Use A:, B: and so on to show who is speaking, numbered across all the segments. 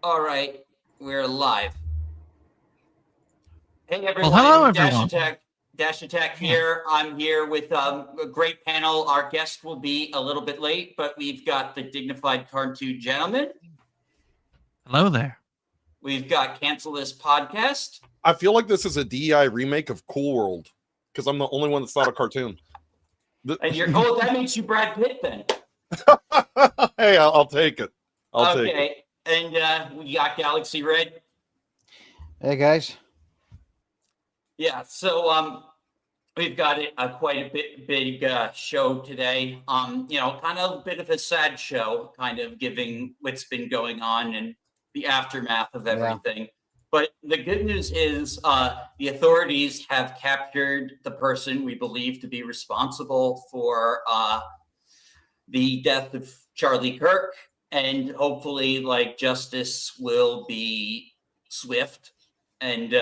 A: All right, we're live. Hey
B: Well,
A: everyone,
B: hello
A: Dash
B: everyone.
A: Attack, Dash Attack
B: Yeah.
A: here. I'm here with a great panel. Our guest will be a little bit late, but we've got the dignified cartoon gentleman.
B: Hello there.
A: We've got Cancel This Podcast.
C: I feel like this is a DEI remake of Cool World because I'm the only one that's not a cartoon.
A: And that makes you Brad Pitt then.
C: Hey, I'll take it. I'll take it.
A: Okay, and we got Galaxy Red.
D: Hey guys.
A: Yeah, so we've got quite a big show today. Kind of a bit of a sad show, kind of giving what's been going on and the aftermath of everything. Yeah. But the good news is the authorities have captured the person we believe to be responsible for the death of Charlie Kirk, and hopefully, justice will be swift and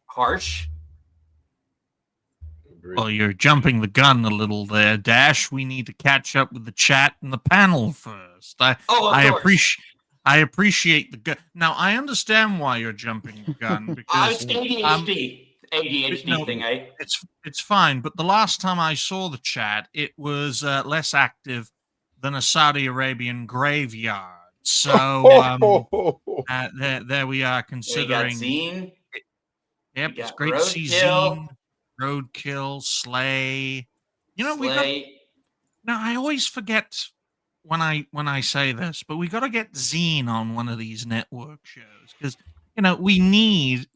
A: harsh.
B: Well, you're jumping the gun a little there, Dash. We need to catch up with the chat and the panel first. I appreciate the gun. Now, I understand why you're jumping the gun because
A: it's ADHD thing.
B: It's fine. But the last time I saw the chat, it was less active than a Saudi Arabian graveyard. So there we are. Considering.
A: Zine.
B: Yep, it's great to see Zine, Roadkill, Slay. Now I always forget when I say this, but we got to get Zine on one of these network shows because we need,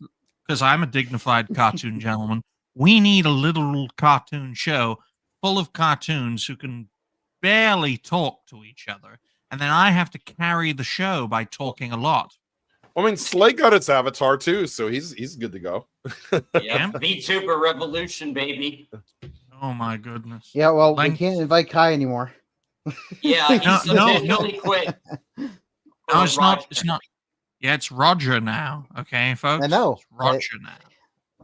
B: because I'm a dignified cartoon gentleman, we need a little cartoon show full of cartoons who can barely talk to each other, and then I have to carry the show by talking a lot.
C: I mean, Slay got its avatar too, so he's good to go.
A: Yeah, VTuber revolution, baby.
B: Oh my goodness.
D: Yeah, well, we can't invite Kai anymore.
A: Yeah, he's officially quit.
B: No, it's not. It's not. Yeah, it's Roger now. Okay, folks.
D: I know.
B: It's Roger now.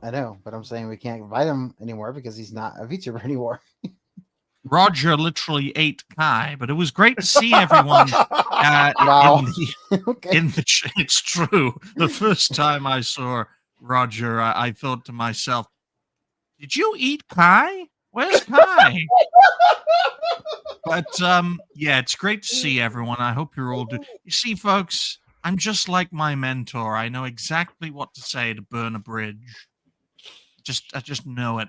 D: I know, but I'm saying we can't invite him anymore because he's not a VTuber anymore.
B: Roger literally ate Kai, but it was great to see everyone.
D: Wow.
B: It's true. The first time I saw Roger, I thought to myself, "Did you eat Kai? Where's Kai?" But yeah, it's great to see everyone. I hope you're all doing. You see, folks, I'm just like my mentor. I know exactly what to say to burn a bridge. I just know it.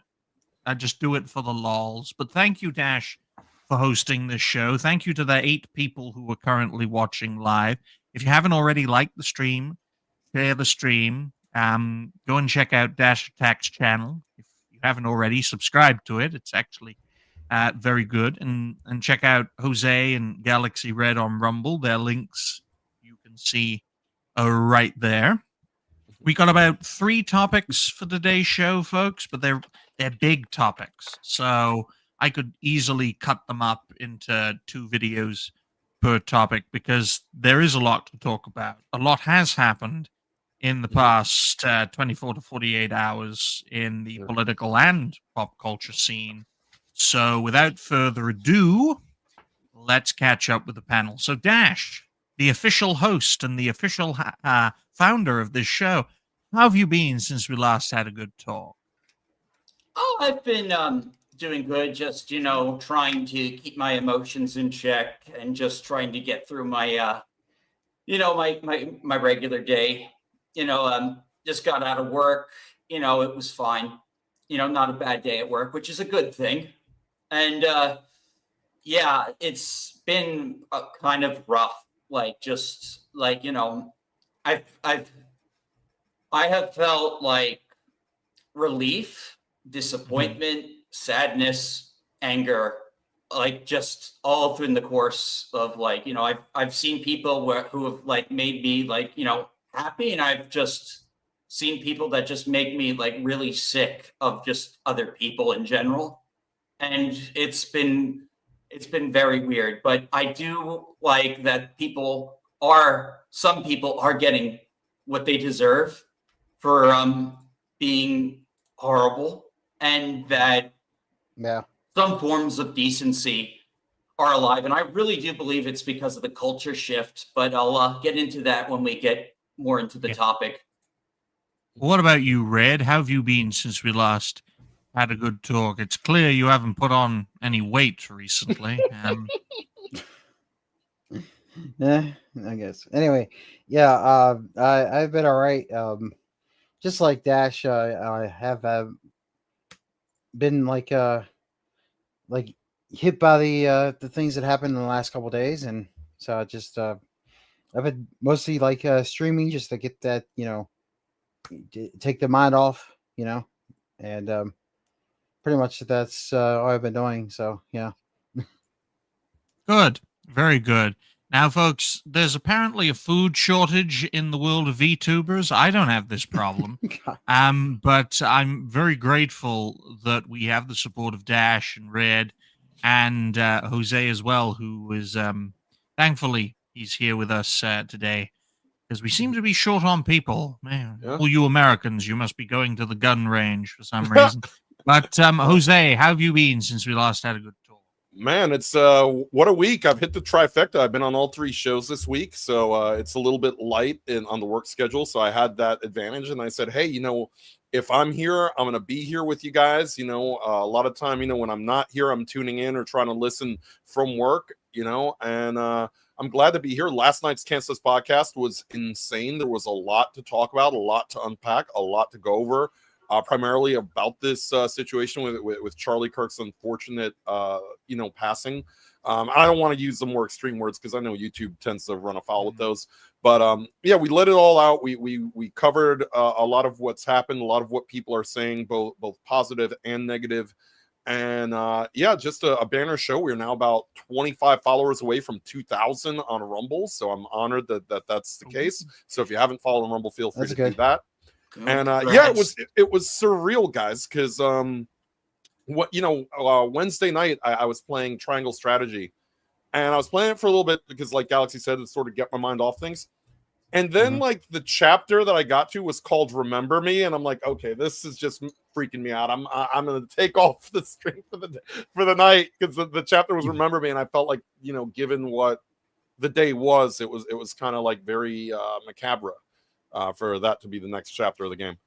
B: I just do it for the lols. But thank you, Dash, for hosting this show. Thank you to the 8 people who are currently watching live. If you haven't already liked the stream, share the stream. Go and check out Dash Attack's channel. If you haven't already, subscribe to it. It's actually very good. And check out Jose and Galaxy Red on Rumble. Their links you can see right there. We got about 3 topics for today's show, folks, but they're big topics. So I could easily cut them up into 2 videos per topic because there is a lot to talk about. A lot has happened in the past 24 to 48 hours in the political and pop culture scene. So without further ado, let's catch up with the panel. So Dash, the official host and the official founder of this show, how have you been since we last had a good talk?
A: Oh, I've been doing good. Just trying to keep my emotions in check and just trying to get through my my regular day. Just got out of work. It was fine. Not a bad day at work, which is a good thing. And yeah, it's been kind of rough. I have felt like relief, disappointment, sadness, anger, just all through the course of I've seen people who have made me happy, and I've just seen people that just make me really sick of just other people in general, and it's been very weird. But I do like that some people are getting what they deserve for being horrible, and that some forms of decency are alive. And I really do believe it's because of the culture shift, but I'll get into that when we get more into the
B: Yeah.
A: topic.
B: What about you, Red? How have you been since we last had a good talk? It's clear you haven't put on any weight recently.
D: Yeah, I guess. Anyway, yeah, I've been all right. Just like Dash, I have been like hit by the things that happened in the last couple days, and so I just I've been mostly like streaming just to get that take the mind off, and pretty much that's all I've been doing. So yeah.
B: Good. Very good. Now, folks, there's apparently a food shortage in the world of VTubers. I don't have this problem. But I'm very grateful that we have the support of Dash and Red and Jose as well, who is thankfully he's here with us today because we seem to be short on people. Man,
C: Yeah.
B: all you Americans, you must be going to the gun range for some reason. But Jose, how have you been since we last had a good talk?
C: Man, it's what a week. I've hit the trifecta. I've been on all 3 shows this week, so it's a little bit light on the work schedule, so I had that advantage. And I said, hey, if I'm here, I'm gonna be here with you guys. A lot of time, when I'm not here, I'm tuning in or trying to listen from work. And I'm glad to be here. Last night's Kansas podcast was insane. There was a lot to talk about, a lot to unpack, a lot to go over. Primarily about this situation with Charlie Kirk's unfortunate, passing. I don't want to use the more extreme words because I know YouTube tends to run afoul with those. But yeah, we let it all out. We covered a lot of what's happened, a lot of what people are saying, both positive and negative. And yeah, just a banner show. We're now about 25 followers away from 2,000 on Rumble. So I'm honored that's the case. So if you haven't followed Rumble, feel free to do that. And yeah, it was surreal, guys, because Wednesday night I was playing Triangle Strategy, and I was playing it for a little bit because, like Galaxy said, it sort of get my mind off things. And then like the chapter that I got to was called Remember Me, and I'm like, okay, this is just freaking me out. I'm gonna take off the stream for the night because the chapter was Remember Me, and I felt like, given what the day was, it was kind of like very macabre. For that to be the next chapter of the game.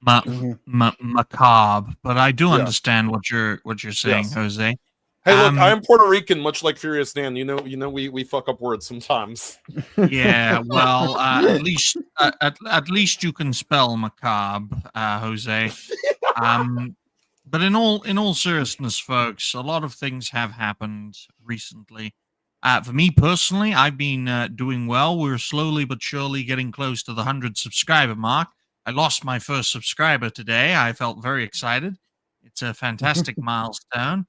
B: Macabre, but I do understand what you're saying, yes. Jose.
C: Hey, look, I am Puerto Rican, much like Furious Dan. We fuck up words sometimes.
B: Yeah, well, at least you can spell macabre, Jose. But in all seriousness, folks, a lot of things have happened recently. For me personally, I've been doing well. We're slowly but surely getting close to the 100 subscriber mark. I lost my first subscriber today. I felt very excited. It's a fantastic milestone.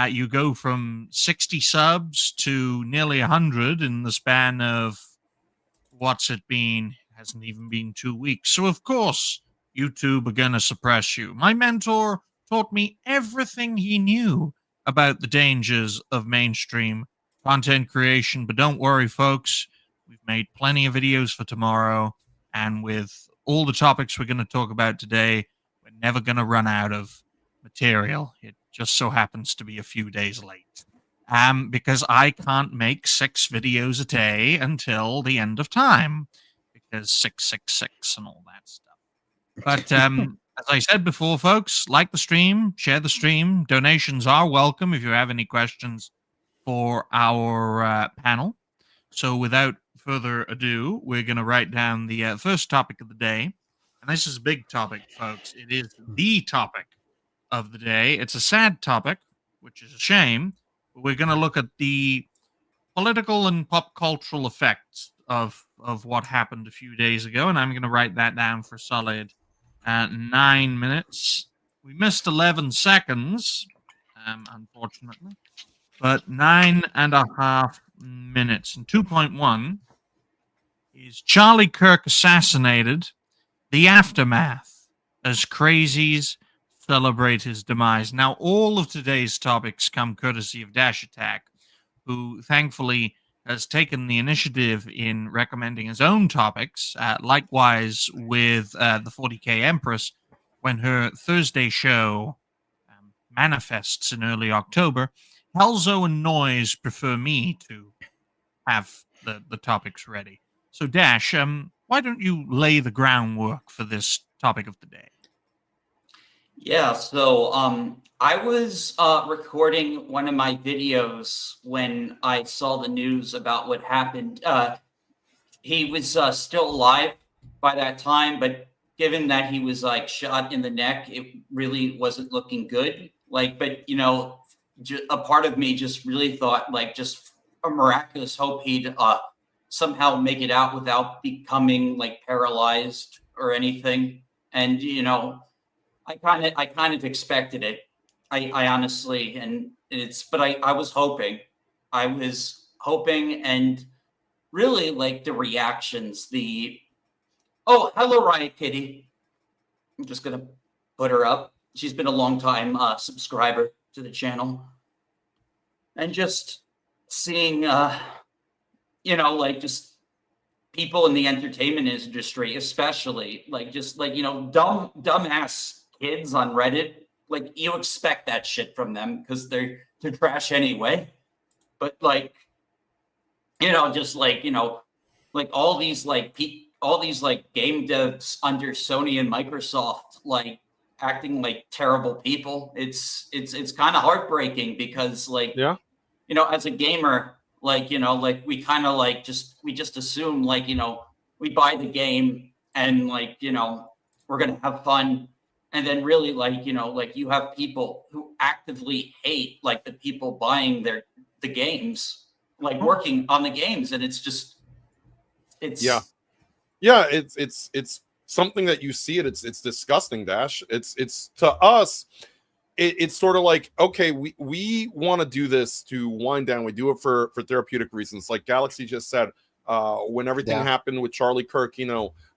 B: You go from 60 subs to nearly 100 in the span of, what's it been? It hasn't even been 2 weeks. So, of course, YouTube are going to suppress you. My mentor taught me everything he knew about the dangers of mainstream content creation, but don't worry, folks. We've made plenty of videos for tomorrow, and with all the topics we're going to talk about today, we're never going to run out of material. It just so happens to be a few days late, because I can't make 6 videos a day until the end of time, because 666 and all that stuff. But as I said before, folks, like the stream, share the stream. Donations are welcome if you have any questions for our panel. So without further ado, we're going to write down the first topic of the day. And this is a big topic, folks. It is the topic of the day. It's a sad topic, which is a shame. But we're going to look at the political and pop cultural effects of what happened a few days ago. And I'm going to write that down for solid 9 minutes. We missed 11 seconds, unfortunately. But 9.5 minutes. And 2.1 is Charlie Kirk assassinated, the aftermath, as crazies celebrate his demise. Now, all of today's topics come courtesy of Dash Attack, who thankfully has taken the initiative in recommending his own topics, likewise with the 40K Empress, when her Thursday show manifests in early October. Kelzo and Noise prefer me to have the topics ready. So Dash, why don't you lay the groundwork for this topic of the day?
A: Yeah, so I was recording one of my videos when I saw the news about what happened. He was still alive by that time, but given that he was like shot in the neck, it really wasn't looking good. Like, but a part of me just really thought like just a miraculous hope he'd somehow make it out without becoming like paralyzed or anything. And I kind of expected it. I honestly, and but I was hoping. I was hoping, and really like the reactions, oh, hello Riot Kitty. I'm just gonna put her up. She's been a long time subscriber to the channel. And just seeing like just people in the entertainment industry, especially like just like dumbass kids on Reddit. Like you expect that shit from them because they're trash anyway. But like just like like all these like all these like game devs under Sony and Microsoft like acting like terrible people. It's kind of heartbreaking because like
C: Yeah.
A: as a gamer, like, like we kind of like we just assume like, we buy the game and like, we're going to have fun. And then really like, like you have people who actively hate like the people buying the games, like working on the games. And it's
C: Yeah, it's something that you see it. It's disgusting, Dash. It's to us. It's sort of like, okay, we want to do this to wind down. We do it for therapeutic reasons. Like Galaxy just said, when everything happened with Charlie Kirk,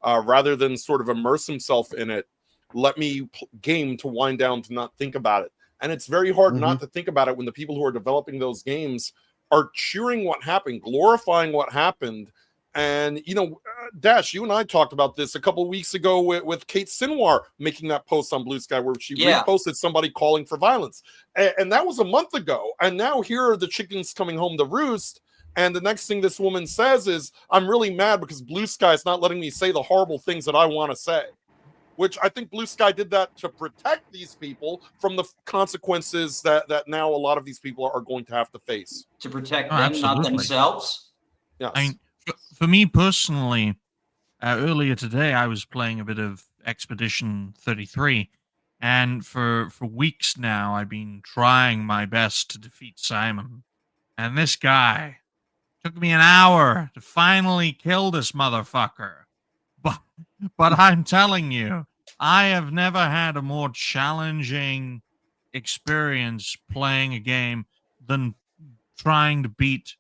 C: rather than sort of immerse himself in it, let me game to wind down, to not think about it. And it's very hard not to think about it when the people who are developing those games are cheering what happened, glorifying what happened. And, Dash, you and I talked about this a couple of weeks ago with Kate Sinwar making that post on Blue Sky where she reposted somebody calling for violence. And that was a month ago. And now here are the chickens coming home to roost. And the next thing this woman says is, I'm really mad because Blue Sky is not letting me say the horrible things that I want to say. Which I think Blue Sky did that to protect these people from the consequences that now a lot of these people are going to have to face.
A: To protect them, not themselves.
C: Yes.
B: I mean, for me personally, earlier today I was playing a bit of Expedition 33, and for weeks now I've been trying my best to defeat Simon. And this guy took me an hour to finally kill this motherfucker. But I'm telling you, I have never had a more challenging experience playing a game than trying to beat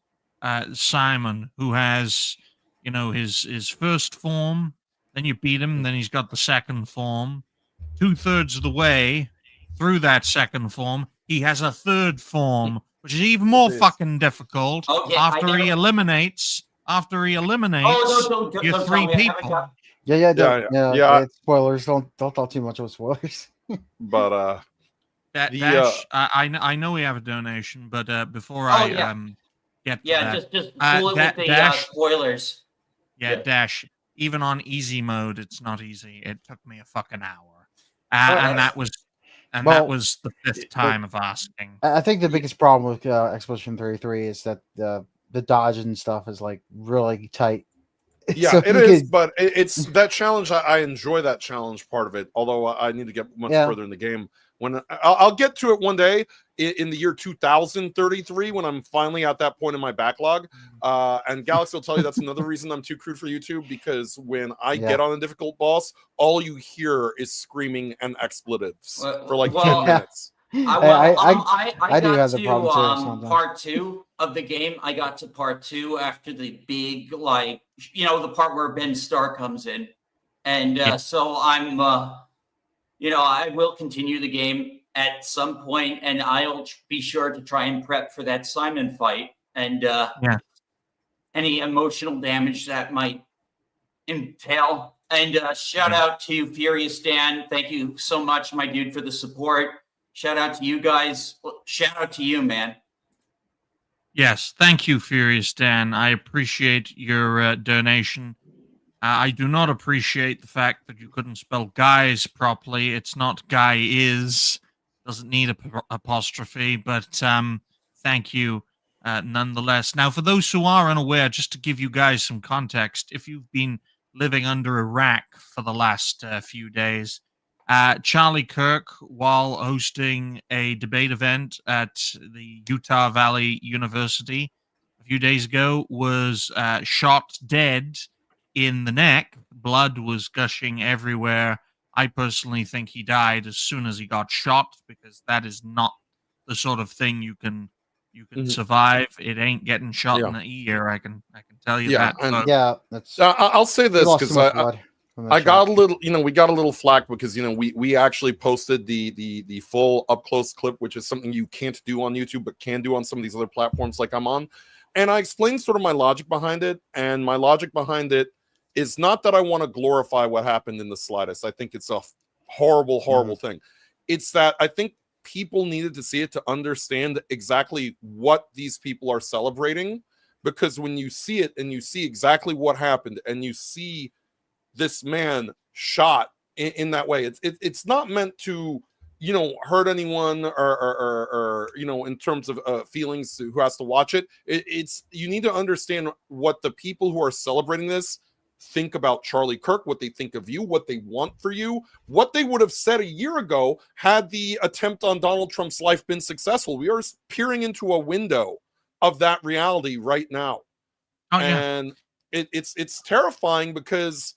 B: Simon, who has, his first form. Then you beat him. Then he's got the second form. 2/3 of the way through that second form, he has a third form, which is even more fucking difficult.
A: Okay,
B: after he eliminates your three people.
D: Yeah. Spoilers. Don't talk too much about spoilers.
C: But
B: Dash, I know we have a donation, but before get to that,
A: just cool it with the
B: Dash,
A: spoilers.
B: Yeah, Dash. Even on easy mode, it's not easy. It took me a fucking hour, and that was the fifth time of asking.
D: I think the biggest problem with Expedition 33 is that the dodge and stuff is like really tight.
C: Yeah, so it is, but it's that challenge. I enjoy that challenge part of it, although I need to get much further in the game. When I'll get to it one day in the year 2033 when I'm finally at that point in my backlog. And Galaxy will tell you that's another reason I'm too crude for YouTube, because when I get on a difficult boss, all you hear is screaming and expletives for like 10 minutes.
D: I do have the problem too.
A: Part 2 of the game. I got to part 2 after the big, like, the part where Ben Starr comes in, and so I'm, I will continue the game at some point, and I'll be sure to try and prep for that Simon fight and any emotional damage that might entail. And shout out to Furious Dan. Thank you so much, my dude, for the support. Shout out to you guys. Shout out to you, man.
B: Yes, thank you, Furious Dan. I appreciate your donation. I do not appreciate the fact that you couldn't spell guys properly. It's not guy is. Doesn't need a apostrophe, but thank you nonetheless. Now, for those who are unaware, just to give you guys some context, if you've been living under a rack for the last few days, Charlie Kirk, while hosting a debate event at the Utah Valley University a few days ago, was shot dead in the neck. Blood was gushing everywhere. I personally think he died as soon as he got shot, because that is not the sort of thing you can
C: Mhm.
B: survive. It ain't getting shot
C: Yeah.
B: in the ear. I can tell you
C: Yeah,
B: that.
C: and
B: folks.
D: Yeah, that's
C: I'll say
D: he
C: this
D: lost too
C: because
D: much blood from that
C: I got
D: shot.
C: a little, we got a little flack because we actually posted the full up close clip, which is something you can't do on YouTube but can do on some of these other platforms like I'm on. And I explained sort of my logic behind it, and my logic behind it is not that I want to glorify what happened in the slightest. I think it's a horrible, horrible thing. It's that I think people needed to see it to understand exactly what these people are celebrating, because when you see it and you see exactly what happened and you see this man shot in that way, it's not meant to hurt anyone or in terms of feelings who has to watch it. It's you need to understand what the people who are celebrating this think about Charlie Kirk, what they think of you, what they want for you, what they would have said a year ago had the attempt on Donald Trump's life been successful. We are peering into a window of that reality right now.
B: Oh yeah.
C: And it's terrifying, because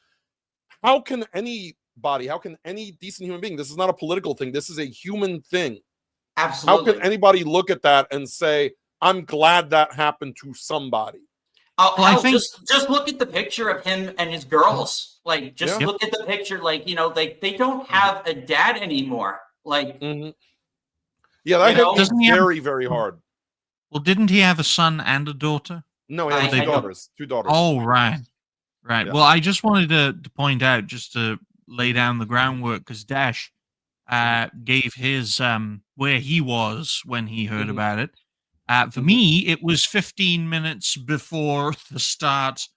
C: how can any decent human being, this is not a political thing, this is a human thing,
A: Absolutely.
C: how can anybody look at that and say, I'm glad that happened to somebody?
A: Oh,
B: Well, I
A: hell,
B: think
A: just look at the picture of him and his girls. Like, just
C: Yeah.
A: look at the picture. Like, they don't have a dad anymore. Like,
C: Yeah, that hit me
B: Doesn't he have-
C: very, very hard.
B: well, didn't he have a son and a daughter?
C: No, he has
A: I
C: two
A: don't-
C: daughters.
B: Oh, right. Right.
C: Yeah.
B: Well, I just wanted to point out, just to lay down the groundwork, because Dash gave his where he was when he heard
C: Mhm.
B: about it. For me, it was 15 minutes before the start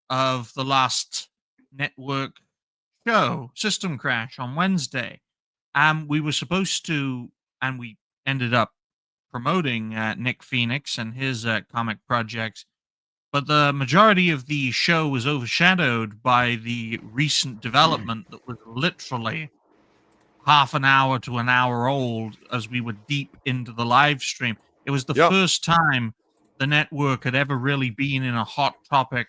B: of the last network show, System Crash, on Wednesday. We were supposed to, and we ended up promoting Nick Phoenix and his comic projects, but the majority of the show was overshadowed by the recent development that was literally half an hour to an hour old as we were deep into the live stream. It was the
C: Yeah.
B: first time the network had ever really been in a hot topic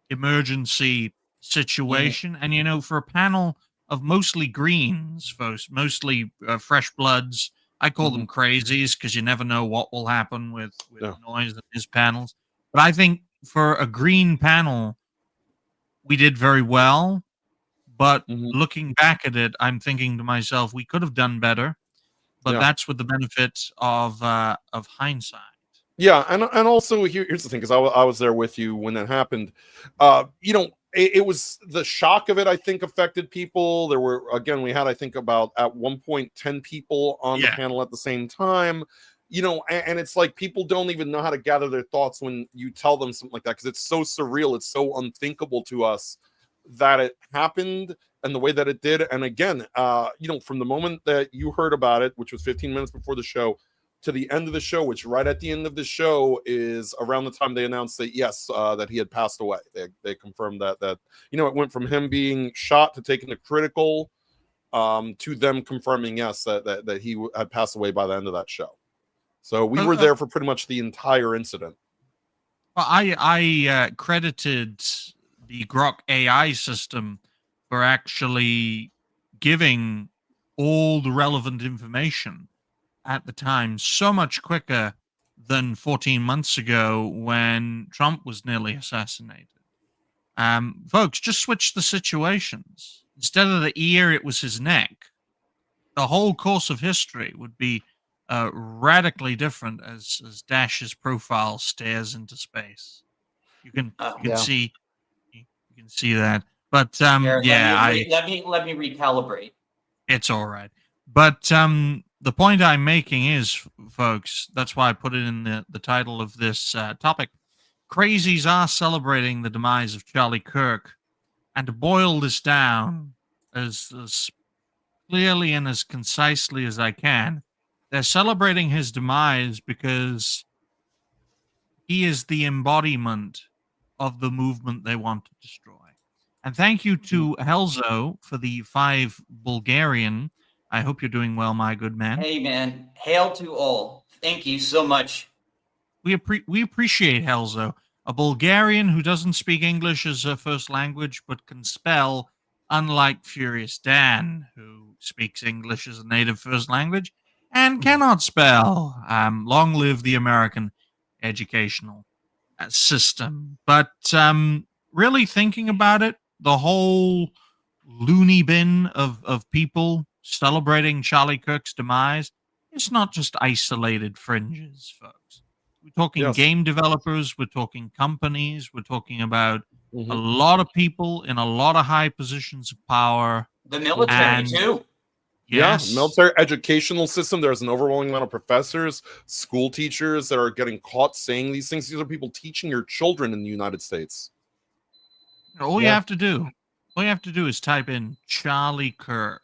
B: emergency situation. And, for a panel of mostly greens, folks, mostly fresh bloods, I call them crazies, because you never know what will happen with
C: Yeah.
B: Noise in his panels. But I think for a green panel, we did very well. But looking back at it, I'm thinking to myself, we could have done better. But
C: Yeah.
B: that's with the benefit of hindsight.
C: Yeah, and also here's the thing, because I was there with you when that happened. It was the shock of it, I think, affected people. There were, again, we had, I think, about at one point 10 people on the panel at the same time. And it's like people don't even know how to gather their thoughts when you tell them something like that, because it's so surreal, it's so unthinkable to us that it happened and the way that it did. And again, from the moment that you heard about it, which was 15 minutes before the show, to the end of the show, which right at the end of the show is around the time they announced that that he had passed away. They confirmed that it went from him being shot to taken to critical, to them confirming that he had passed away by the end of that show. So we were there for pretty much the entire incident.
B: Well, I credited the Grok AI system for actually giving all the relevant information at the time so much quicker than 14 months ago when Trump was nearly assassinated. Folks, just switch the situations. Instead of the ear, it was his neck. The whole course of history would be radically different as Dash's profile stares into space. You can see that. But
A: Here,
B: yeah,
A: let me recalibrate.
B: it's all right. But the point I'm making is, folks, that's why I put it in the title of this topic. Crazies are celebrating the demise of Charlie Kirk. And to boil this down as clearly and as concisely as I can, they're celebrating his demise because he is the embodiment of the movement they want to destroy. And thank you to Helzo for the 5 Bulgarian. I hope you're doing well, my good man.
A: Hey, man. Hail to all. Thank you so much.
B: We appreciate Helzo, a Bulgarian who doesn't speak English as a first language, but can spell, unlike Furious Dan, who speaks English as a native first language and cannot spell. Long live the American educational system. But really thinking about it, the whole loony bin of people celebrating Charlie Kirk's demise, it's not just isolated fringes, folks. We're talking game developers, we're talking companies, we're talking about a lot of people in a lot of high positions of power.
A: The military, too.
B: Yes.
C: Yeah, military educational system. There's an overwhelming amount of professors, school teachers that are getting caught saying these things. These are people teaching your children in the United States.
B: All you have to do is type in Charlie Kirk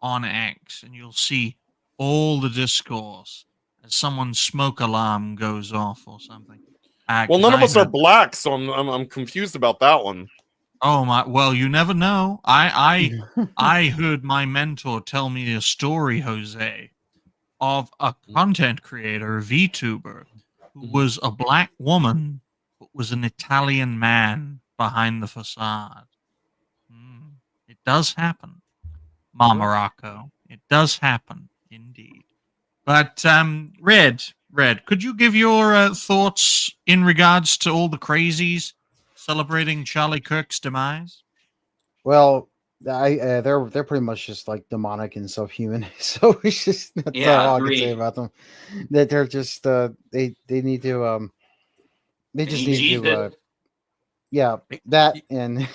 B: on X, and you'll see all the discourse as someone's smoke alarm goes off or something.
C: Well, none of us are black, so I'm confused about that one.
B: Oh my! Well, you never know. I heard my mentor tell me a story, Jose, of a content creator, a VTuber, who was a black woman but was an Italian man behind the facade. It does happen, Mama Rocco. It does happen, indeed. But Red, could you give your thoughts in regards to all the crazies celebrating Charlie Kirk's demise?
D: Well, they're pretty much just like demonic and subhuman. So it's just that's all I can say about them. That they're just they need to they just need to that and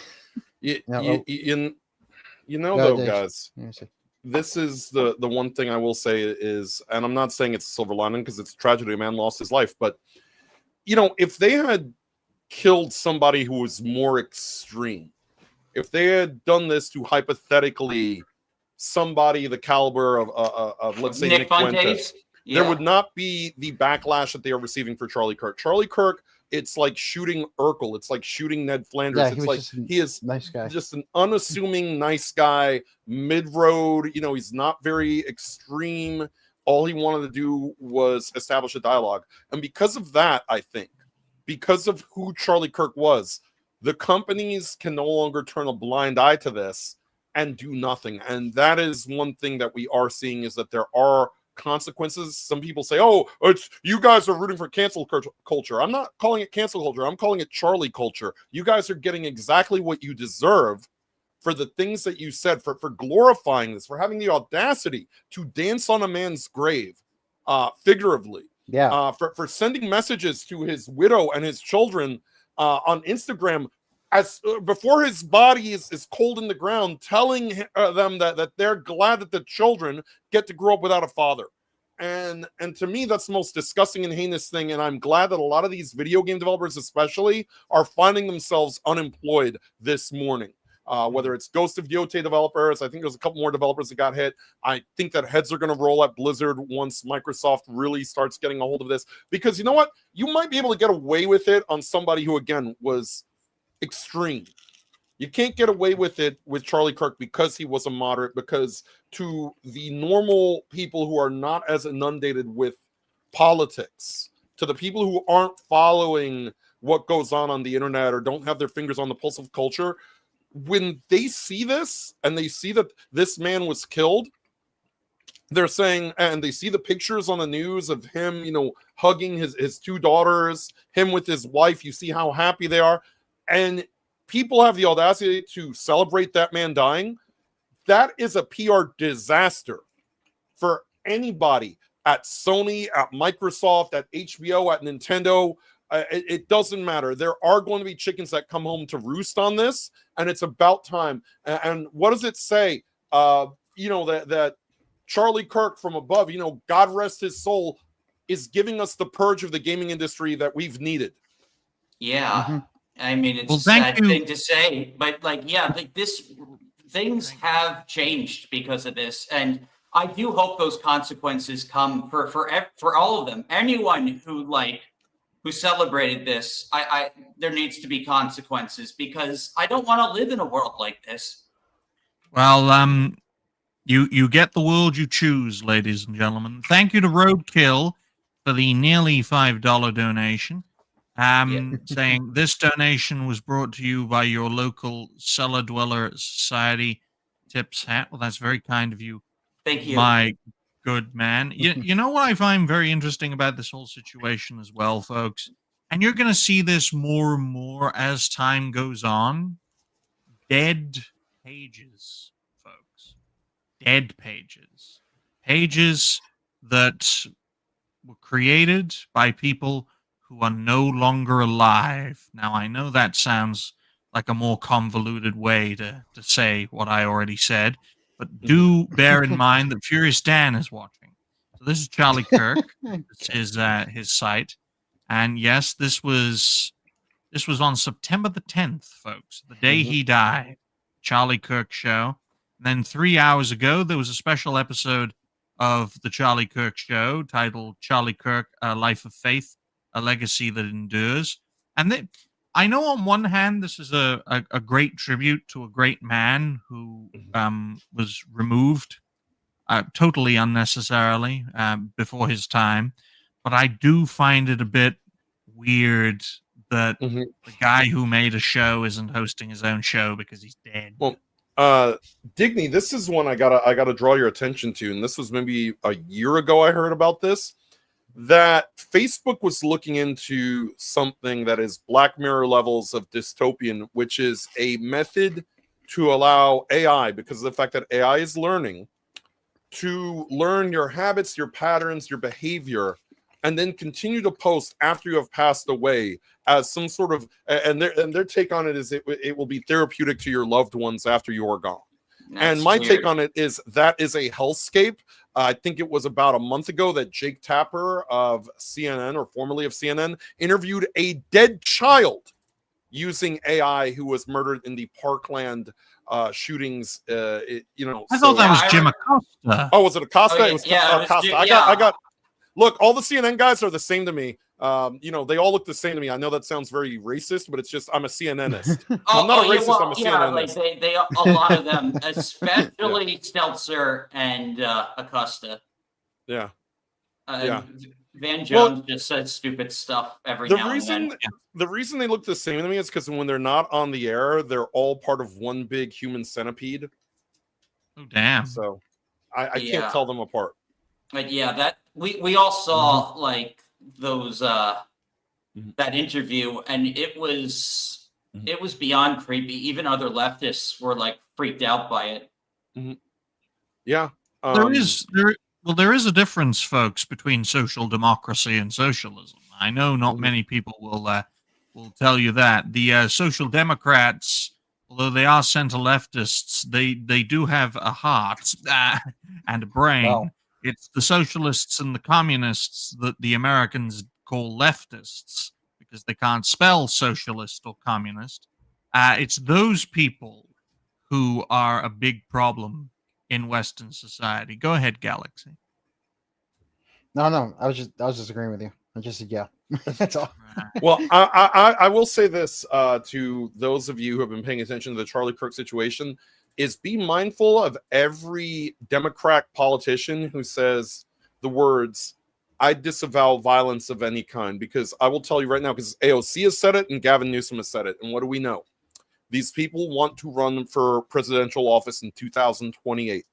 C: though, guys. This is the one thing I will say is, and I'm not saying it's a silver lining because it's a tragedy, a man lost his life, but if they had killed somebody who was more extreme, if they had done this to hypothetically somebody the caliber of let's say Nick Fuentes, there would not be the backlash that they are receiving for Charlie Kirk. Charlie Kirk, it's like shooting Urkel. It's like shooting Ned Flanders. It's like he is
D: nice guy,
C: just an unassuming nice guy, mid-road. He's not very extreme. All he wanted to do was establish a dialogue. And because of that, I think, because of who Charlie Kirk was, the companies can no longer turn a blind eye to this and do nothing. And that is one thing that we are seeing, is that there are consequences. Some people say, oh, it's you guys are rooting for cancel culture. I'm not calling it cancel culture. I'm calling it Charlie culture. You guys are getting exactly what you deserve for the things that you said, for glorifying this, for having the audacity to dance on a man's grave, figuratively.
D: Yeah.
C: For sending messages to his widow and his children on Instagram as before his body is cold in the ground, telling them that they're glad that the children get to grow up without a father. And to me, that's the most disgusting and heinous thing. And I'm glad that a lot of these video game developers especially are finding themselves unemployed this morning. Whether it's Ghost of Yote developers, I think there's a couple more developers that got hit. I think that heads are going to roll at Blizzard once Microsoft really starts getting a hold of this. Because you know what? You might be able to get away with it on somebody who, again, was extreme. You can't get away with it with Charlie Kirk because he was a moderate, because to the normal people who are not as inundated with politics, to the people who aren't following what goes on the internet or don't have their fingers on the pulse of culture, when they see this and they see that this man was killed, they're saying, and they see the pictures on the news of him, hugging his 2 daughters, him with his wife, you see how happy they are. And people have the audacity to celebrate that man dying. That is a PR disaster for anybody at Sony, at Microsoft, at HBO, at Nintendo. It doesn't matter. There are going to be chickens that come home to roost on this, and it's about time. And what does it say? That Charlie Kirk from above, God rest his soul, is giving us the purge of the gaming industry that we've needed.
A: Yeah.
D: Mm-hmm.
A: I mean, it's
B: Well,
A: a
B: thank
A: sad
B: you.
A: thing to say, but like, yeah, like things have changed because of this, and I do hope those consequences come for all of them. Anyone who celebrated this, there needs to be consequences because I don't want to live in a world like this.
B: Well, you get the world you choose, ladies and gentlemen. Thank you to Roadkill for the nearly $5 donation. Saying this donation was brought to you by your local Cellar Dweller Society tips hat. Well, that's very kind of you,
A: Thank you.
B: my good man. You know what I find very interesting about this whole situation as well, folks? And you're going to see this more and more as time goes on. Dead pages, folks. Dead pages. Pages that were created by people who are no longer alive. Now, I know that sounds like a more convoluted way to say what I already said, but do bear in mind that Furious Dan is watching. So this is Charlie Kirk. This is his site. And yes, this was on September the 10th, folks, the day he died. Charlie Kirk show. And then 3 hours ago, there was a special episode of the Charlie Kirk show titled Charlie Kirk, A Life of Faith, A Legacy That Endures. And I know on one hand, this is a great tribute to a great man who was removed totally unnecessarily before his time. But I do find it a bit weird that the guy who made a show isn't hosting his own show because he's dead.
C: Well, Digny, this is one I gotta draw your attention to, and this was maybe a year ago I heard about this, that Facebook was looking into something that is Black Mirror levels of dystopian, which is a method to allow AI, because of the fact that AI is learning, to learn your habits, your patterns, your behavior, and then continue to post after you have passed away as some sort of, and their take on it is it will be therapeutic to your loved ones after you are gone. And my take on it is that is a hellscape. I think it was about a month ago that Jake Tapper of CNN, or formerly of CNN, interviewed a dead child using AI who was murdered in the Parkland shootings. I
B: thought that was Jim Acosta.
C: Oh, was it Acosta?
A: Oh,
C: It was
A: yeah,
C: Acosta. I got. Look, all the CNN guys are the same to me. They all look the same to me. I know that sounds very racist, but it's just I'm a CNNist. I'm not a racist. I'm a CNNist.
A: Like they a lot of them, especially Stelzer and Acosta.
C: Yeah.
A: Van Jones just says stupid stuff every now and then.
C: The reason they look the same to me is because when they're not on the air, they're all part of one big human centipede.
B: Oh, damn.
C: So I can't tell them apart.
A: But yeah, that we all saw like those that interview, and it was beyond creepy. Even other leftists were like freaked out by it.
C: Yeah.
B: There is a difference, folks, between social democracy and socialism. I know not many people will tell you that. The social democrats, although they are center leftists, they do have a heart and a brain.
D: Wow.
B: It's the socialists and the communists that the Americans call leftists because they can't spell socialist or communist. It's those people who are a big problem in Western society. Go ahead, Galaxy.
D: No, I was just agreeing with you. I just said yeah. That's all.
C: Well, I will say this to those of you who have been paying attention to the Charlie Kirk situation, is be mindful of every Democrat politician who says the words, I disavow violence of any kind, because I will tell you right now, because AOC has said it and Gavin Newsom has said it. And what do we know? These people want to run for presidential office in 2028.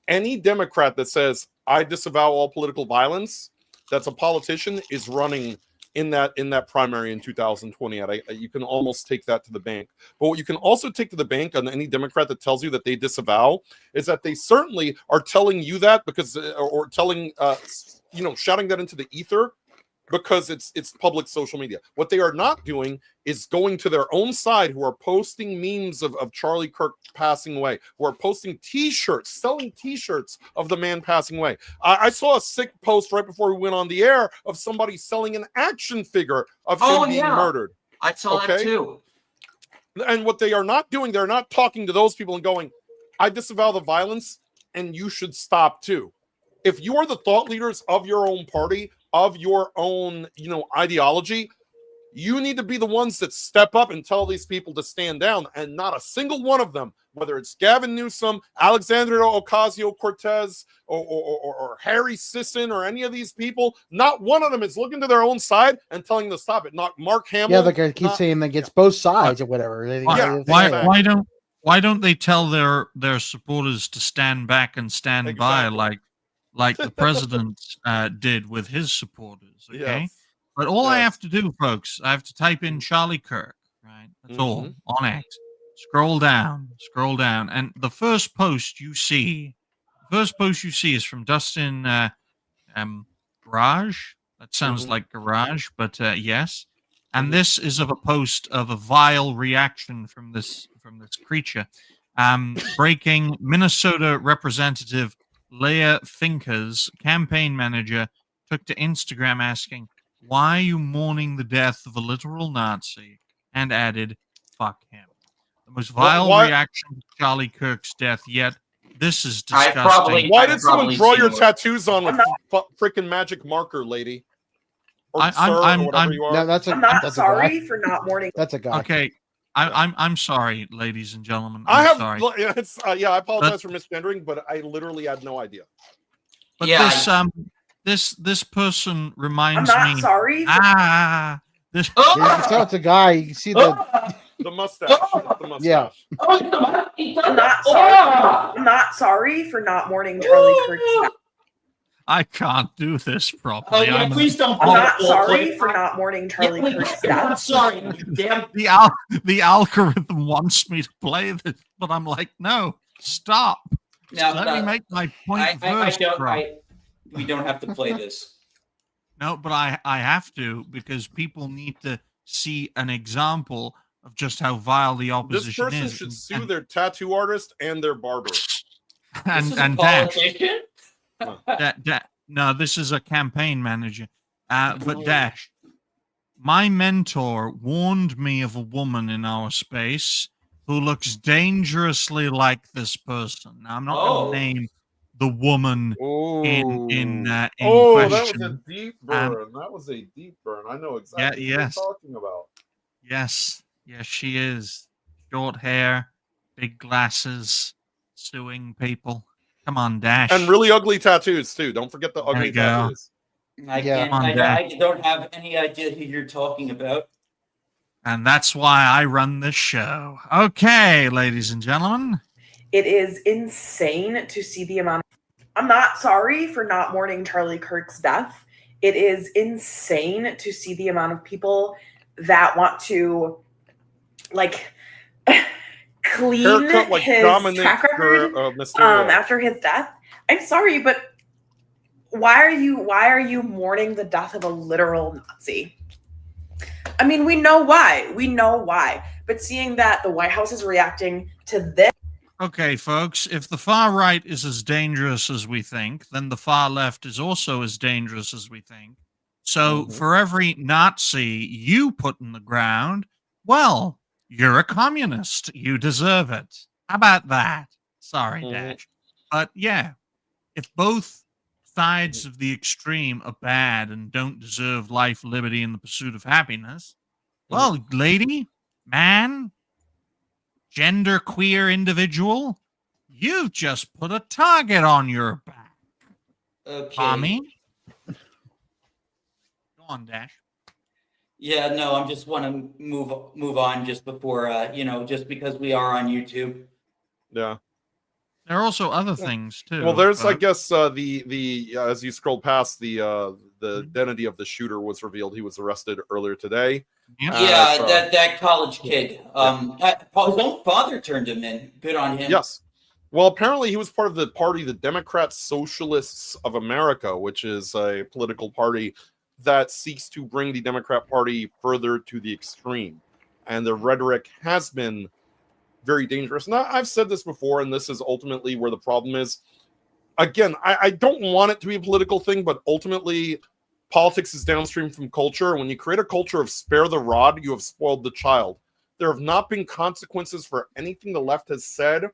C: Any Democrat that says, I disavow all political violence, that's a politician, is running in that primary in 2028. You can almost take that to the bank. But what you can also take to the bank on any Democrat that tells you that they disavow is that they certainly are telling you that because, or telling, shouting that into the ether because it's public social media. What they are not doing is going to their own side, who are posting memes of Charlie Kirk passing away, who are posting t-shirts, selling t-shirts of the man passing away. I saw a sick post right before we went on the air of somebody selling an action figure of him being murdered.
A: I saw that too.
C: And what they are not doing, they're not talking to those people and going, I disavow the violence and you should stop too. If you are the thought leaders of your own party, of your own, ideology, you need to be the ones that step up and tell these people to stand down. And not a single one of them, whether it's Gavin Newsom, Alexandria Ocasio-Cortez, or Harry Sisson, or any of these people, not one of them is looking to their own side and telling them to stop it. Not Mark Hamill.
D: Yeah, like I keep saying that gets both sides or whatever.
B: Why don't they tell their supporters to stand back and stand by like the president did with his supporters? Okay.
C: Yes.
B: But all I have to do, folks, I have to type in Charlie Kirk, right? That's all on X. Scroll down, and the first post you see is from Dustin Garage. That sounds like garage, but yes. And this is of a post of a vile reaction from this creature. Breaking: Minnesota Representative Leah Finker's campaign manager took to Instagram asking, "Why are you mourning the death of a literal Nazi?" and added, "Fuck him." The most vile reaction to Charlie Kirk's death yet. This is disgusting.
C: Why did someone draw your tattoos on with freaking magic marker, lady? Or
B: I'm
E: not sorry for not mourning.
D: That's a guy.
B: Okay. I'm sorry, ladies and gentlemen. I'm sorry.
C: I apologize for misgendering, but I literally had no idea.
B: But this person reminds me.
E: I'm not sorry.
B: This.
D: You can tell it's a guy. You can see the
C: mustache. The mustache.
D: Yeah.
E: I'm not sorry for not mourning Charlie Kirk's death.
B: I can't do this properly.
A: Please don't.
E: I'm not sorry for not mourning Charlie Kirk's death.
A: I'm sorry. Damn.
B: The algorithm wants me to play this, but I'm like, no, stop. Let me make my point first.
A: We don't have to play this.
B: No, but I have to, because people need to see an example of just how vile the opposition is.
C: This person should sue their tattoo artist and their barber.
B: and Dash. No, this is a campaign manager. But Dash, my mentor warned me of a woman in our space who looks dangerously like this person. Now, I'm not going to name the woman in question.
C: That was a deep burn. I know exactly what you're talking about.
B: Yes, she is. Short hair, big glasses, suing people. Come on, Dash.
C: And really ugly tattoos too. Don't forget the ugly tattoos.
A: I don't have any idea who you're talking about.
B: And that's why I run this show. Okay, ladies and gentlemen.
E: It is insane to see the amount. I'm not sorry for not mourning Charlie Kirk's death. It is insane to see the amount of people that want to, clean his track record after his death. I'm sorry, but why are you mourning the death of a literal Nazi? I mean, we know why. But seeing that the White House is reacting to this.
B: Okay, folks, if the far right is as dangerous as we think, then the far left is also as dangerous as we think. So for every Nazi you put in the ground, well, you're a communist. You deserve it. How about that? Sorry, Dash. But yeah, if both sides of the extreme are bad and don't deserve life, liberty, and the pursuit of happiness, well, lady, man, gender queer individual, you've just put a target on your back.
A: Okay.
B: Tommy? Go on, Dash.
A: Yeah, no, I just want to move on just before, just because we are on YouTube.
C: Yeah.
B: There are also other things too.
C: Well, there's, I guess, the as you scroll past, the identity of the shooter was revealed. He was arrested earlier today.
A: That college kid. His own father turned him in. Good on him.
C: Yes. Well, apparently he was part of the party, the Democrat Socialists of America, which is a political party that seeks to bring the Democrat Party further to the extreme. And the rhetoric has been very dangerous. And I've said this before, and this is ultimately where the problem is. Again, I don't want it to be a political thing, but ultimately politics is downstream from culture. When you create a culture of spare the rod, you have spoiled the child. There have not been consequences for anything the left has said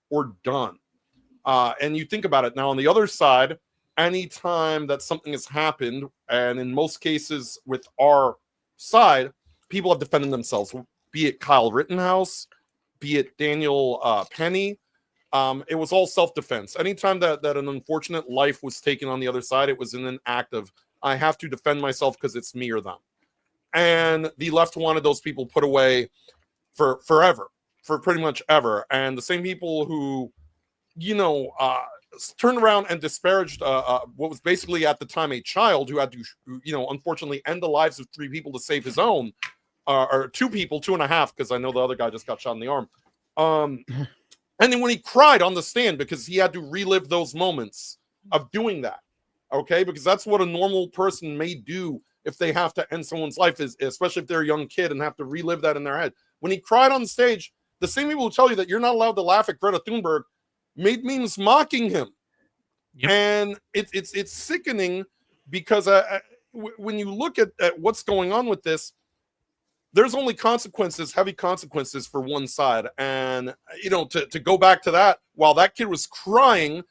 C: or done. And you think about it now on the other side, anytime that something has happened, and in most cases with our side, people have defended themselves, be it Kyle Rittenhouse, be it Daniel Penny. It was all self-defense. Anytime that an unfortunate life was taken on the other side, it was in an act of, I have to defend myself because it's me or them. And the left wanted those people put away for forever, for pretty much ever. And the same people who, turned around and disparaged what was basically at the time a child who had to, unfortunately end the lives of 3 people to save his own, or 2 people, 2.5, because I know the other guy just got shot in the arm. And then when he cried on the stand because he had to relive those moments of doing that, okay? Because that's what a normal person may do if they have to end someone's life, especially if they're a young kid and have to relive that in their head. When he cried on stage, the same people who tell you that you're not allowed to laugh at Greta Thunberg made memes mocking him. Yep. And it's sickening because when you look at what's going on with this, there's only consequences, heavy consequences for one side. And, to go back to that, while that kid was crying,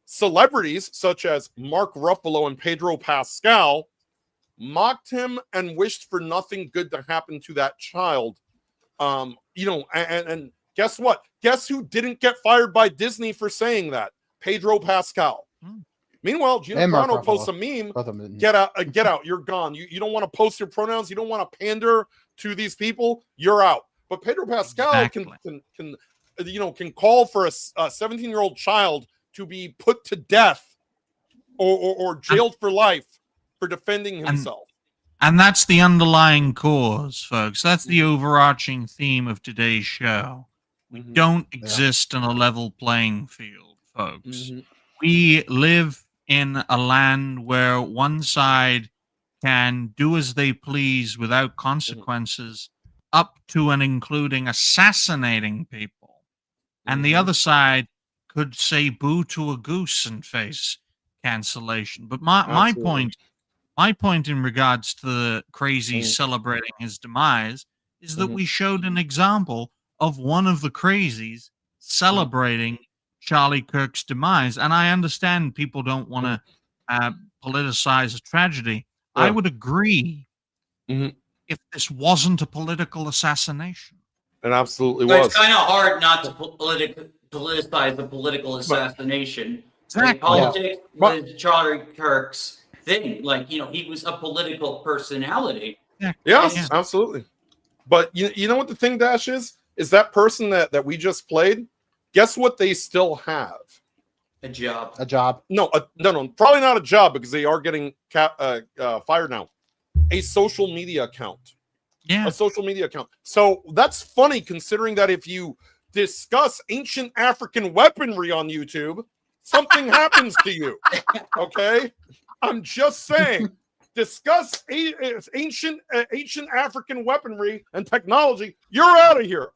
C: celebrities such as Mark Ruffalo and Pedro Pascal mocked him and wished for nothing good to happen to that child. And guess what? Guess who didn't get fired by Disney for saying that? Pedro Pascal. Meanwhile, Gina Carano posts a meme. Get out. You're gone. You don't want to post your pronouns. You don't want to pander to these people. You're out. But Pedro Pascal can call for a 17-year-old child to be put to death or jailed for life for defending himself.
B: And that's the underlying cause, folks. That's the overarching theme of today's show. We don't exist in a level playing field, folks. We live in a land where one side can do as they please without consequences, up to and including assassinating people. And the other side could say boo to a goose and face cancellation. But my point in regards to the crazy celebrating his demise is that we showed an example of one of the crazies celebrating Charlie Kirk's demise. And I understand people don't want to politicize a tragedy. I would agree if this wasn't a political assassination.
C: It absolutely
A: but
C: was.
A: It's kind of hard not to politicize a political assassination.
B: Exactly.
A: Like, politics was Charlie Kirk's thing. Like, he was a political personality.
C: Yes, absolutely. But you know what the thing, Dash, is that person that we just played, guess what they still have?
A: A job.
C: No, probably not a job because they are getting fired now. A social media account.
B: Yeah.
C: A social media account. So that's funny considering that if you discuss ancient African weaponry on YouTube, something happens to you. Okay? I'm just saying. Discuss ancient African weaponry and technology, you're out of here.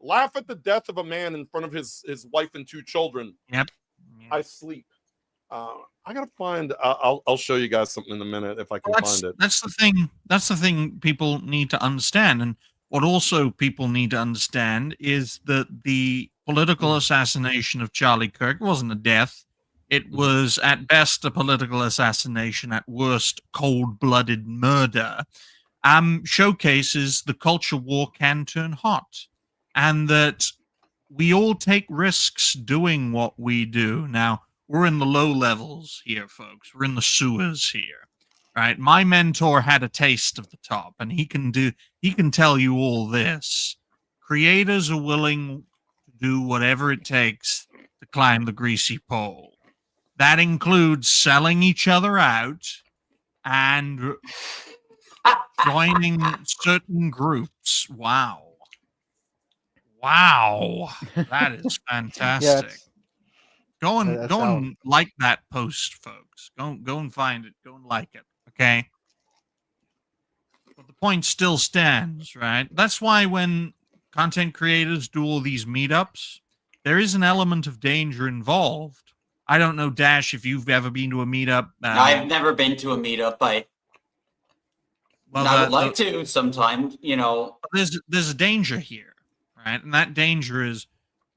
C: Laugh at the death of a man in front of his wife and 2 children.
B: Yep.
C: I sleep. I gotta find. I'll show you guys something in a minute if I can find it.
B: That's the thing. That's the thing people need to understand, and what also people need to understand is that the political assassination of Charlie Kirk wasn't a death. It was at best a political assassination, at worst cold-blooded murder. Showcases the culture war can turn hot, and that we all take risks doing what we do. Now, we're in the low levels here, folks. We're in the sewers here, right? My mentor had a taste of the top, and he can tell you all this. Creators are willing to do whatever it takes to climb the greasy pole. That includes selling each other out and joining certain groups. Wow. That is fantastic. Go and like that post, folks. Go and find it. Go and like it. Okay. point still stands, right? That's why when content creators do all these meetups, there is an element of danger involved. I don't know, Dash, if you've ever been to a meetup.
A: I've never been to a meetup. I would like to sometime,
B: There's a danger here, right? And that danger is,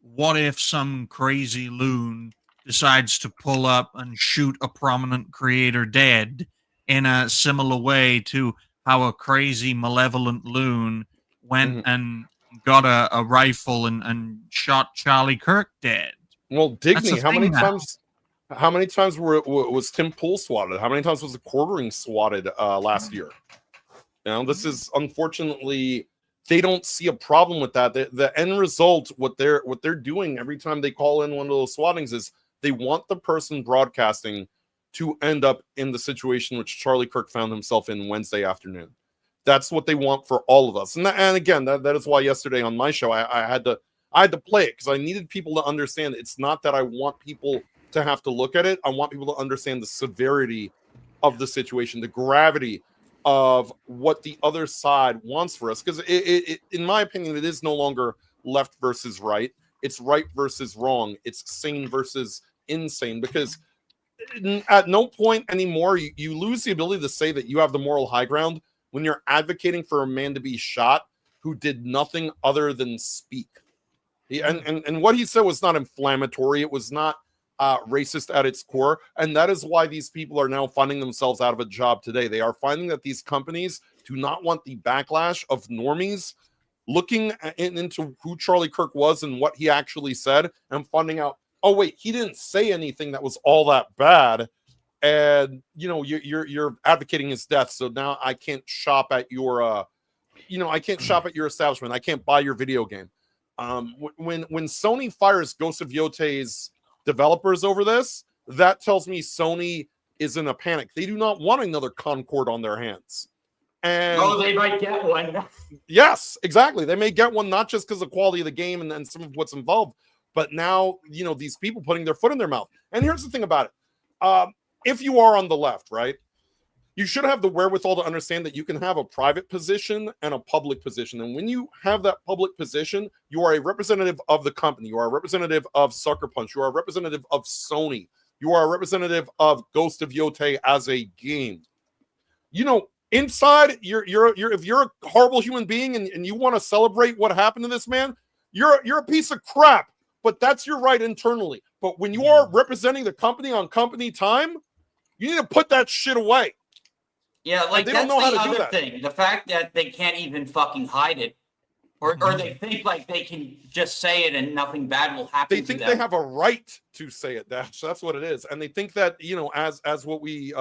B: what if some crazy loon decides to pull up and shoot a prominent creator dead in a similar way to how a crazy malevolent loon went and got a rifle and shot Charlie Kirk dead?
C: Well, Digny, how many times was Tim Pool swatted? How many times was the quartering swatted last year? This is, unfortunately, they don't see a problem with that. The end result, what they're doing every time they call in one of those swattings, is they want the person broadcasting to end up in the situation which Charlie Kirk found himself in Wednesday afternoon. That's what they want for all of us. And again, that is why yesterday on my show I had to play it, because I needed people to understand it's not that I want people to have to look at it. I want people to understand the severity of the situation, the gravity of what the other side wants for us. Because it, in my opinion, it is no longer left versus right. It's right versus wrong. It's sane versus insane. Because at no point anymore, you lose the ability to say that you have the moral high ground when you're advocating for a man to be shot who did nothing other than speak. And what he said was not inflammatory. It was not racist at its core. And that is why these people are now finding themselves out of a job today. They are finding that these companies do not want the backlash of normies looking into who Charlie Kirk was and what he actually said, and finding out, oh wait, he didn't say anything that was all that bad, and you're advocating his death. So now I can't shop at your I can't shop at your establishment. I can't buy your video game. When Sony fires Ghost of Yote's developers over this, that tells me Sony is in a panic. They do not want another Concord on their hands. And
A: they might get one.
C: Yes, exactly. They may get one, not just because of the quality of the game and some of what's involved, but now, these people putting their foot in their mouth. And here's the thing about it. If you are on the left, right, you should have the wherewithal to understand that you can have a private position and a public position. And when you have that public position, you are a representative of the company. You are a representative of Sucker Punch. You are a representative of Sony. You are a representative of Ghost of Yote as a game. Inside, you're if you're a horrible human being and you want to celebrate what happened to this man, you're a piece of crap. But that's your right internally. But when you are representing the company on company time, you need to put that shit away.
A: Yeah, like
C: they
A: that's
C: don't know
A: the
C: how to do
A: other
C: that.
A: thing. The fact that they can't even fucking hide it, or they think like they can just say it and nothing bad will happen.
C: They think
A: to
C: they
A: them.
C: have a right to say it. That's what it is, and they think that as what we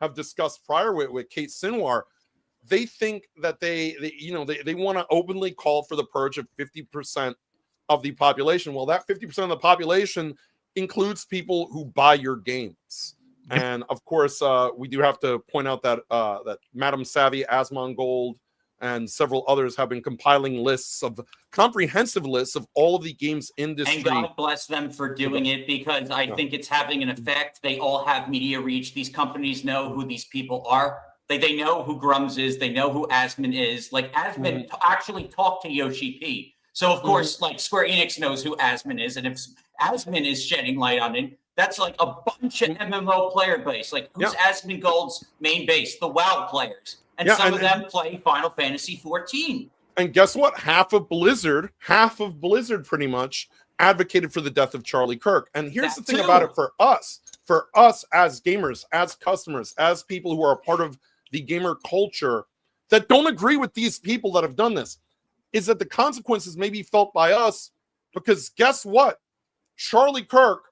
C: have discussed prior with Kate Sinwar, they think that they want to openly call for the purge of 50% of the population. Well, that 50% of the population includes people who buy your games. And of course, we do have to point out that that Madam Savvy, Asmongold, and several others have been compiling comprehensive lists of all of the games industry.
A: And God bless them for doing it, because I think it's having an effect. They all have media reach. These companies know who these people are. They know who Grums is. They know who Asmon is. Like Asmon actually talked to Yoshi P. So of course, like Square Enix knows who Asmon is, and if Asmon is shedding light on it, that's like a bunch of MMO player base. Like who's Asmongold's main base? The WoW players, and some of them play Final Fantasy 14.
C: And guess what? Half of Blizzard, pretty much advocated for the death of Charlie Kirk. And here's the thing about it for us as gamers, as customers, as people who are a part of the gamer culture that don't agree with these people that have done this, is that the consequences may be felt by us, because guess what? Charlie Kirk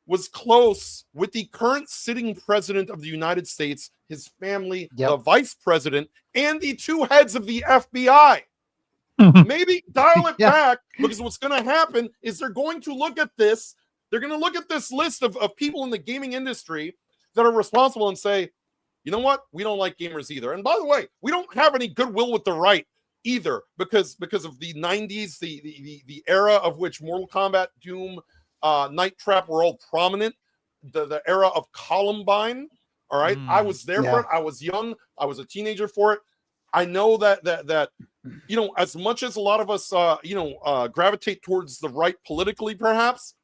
C: was close with the current sitting president of the United States, his family, the vice president, and the two heads of the FBI. Maybe dial it back, because what's going to happen is they're going to look at this. They're going to look at this list of people in the gaming industry that are responsible and say, you know what? We don't like gamers either. And by the way, we don't have any goodwill with the right either, because of the 90s, the era of which Mortal Kombat, Doom, Night Trap were all prominent, the era of Columbine. All right. I was there for it. I was young. I was a teenager for it. I know that as much as a lot of us gravitate towards the right politically, perhaps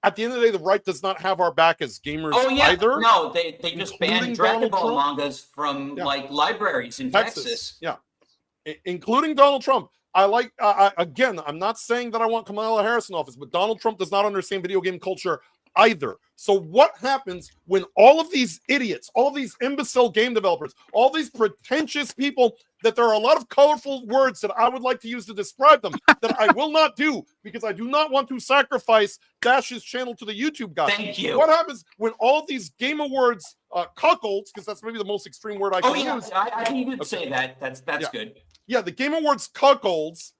C: at the end of the day, the right does not have our back as gamers either.
A: No, they just banned Dragon Ball mangas from like libraries in Texas.
C: Yeah, including Donald Trump. Again, I'm not saying that I want Kamala Harris in office, but Donald Trump does not understand video game culture either. So what happens when all of these idiots, all of these imbecile game developers, all these pretentious people, that there are a lot of colorful words that I would like to use to describe them that I will not do because I do not want to sacrifice Dash's channel to the YouTube guy.
A: Thank you.
C: What happens when all these Game Awards cuckolds, because that's maybe the most extreme word I can use.
A: I think you would say that. That's good.
C: Yeah, the Game Awards cuckolds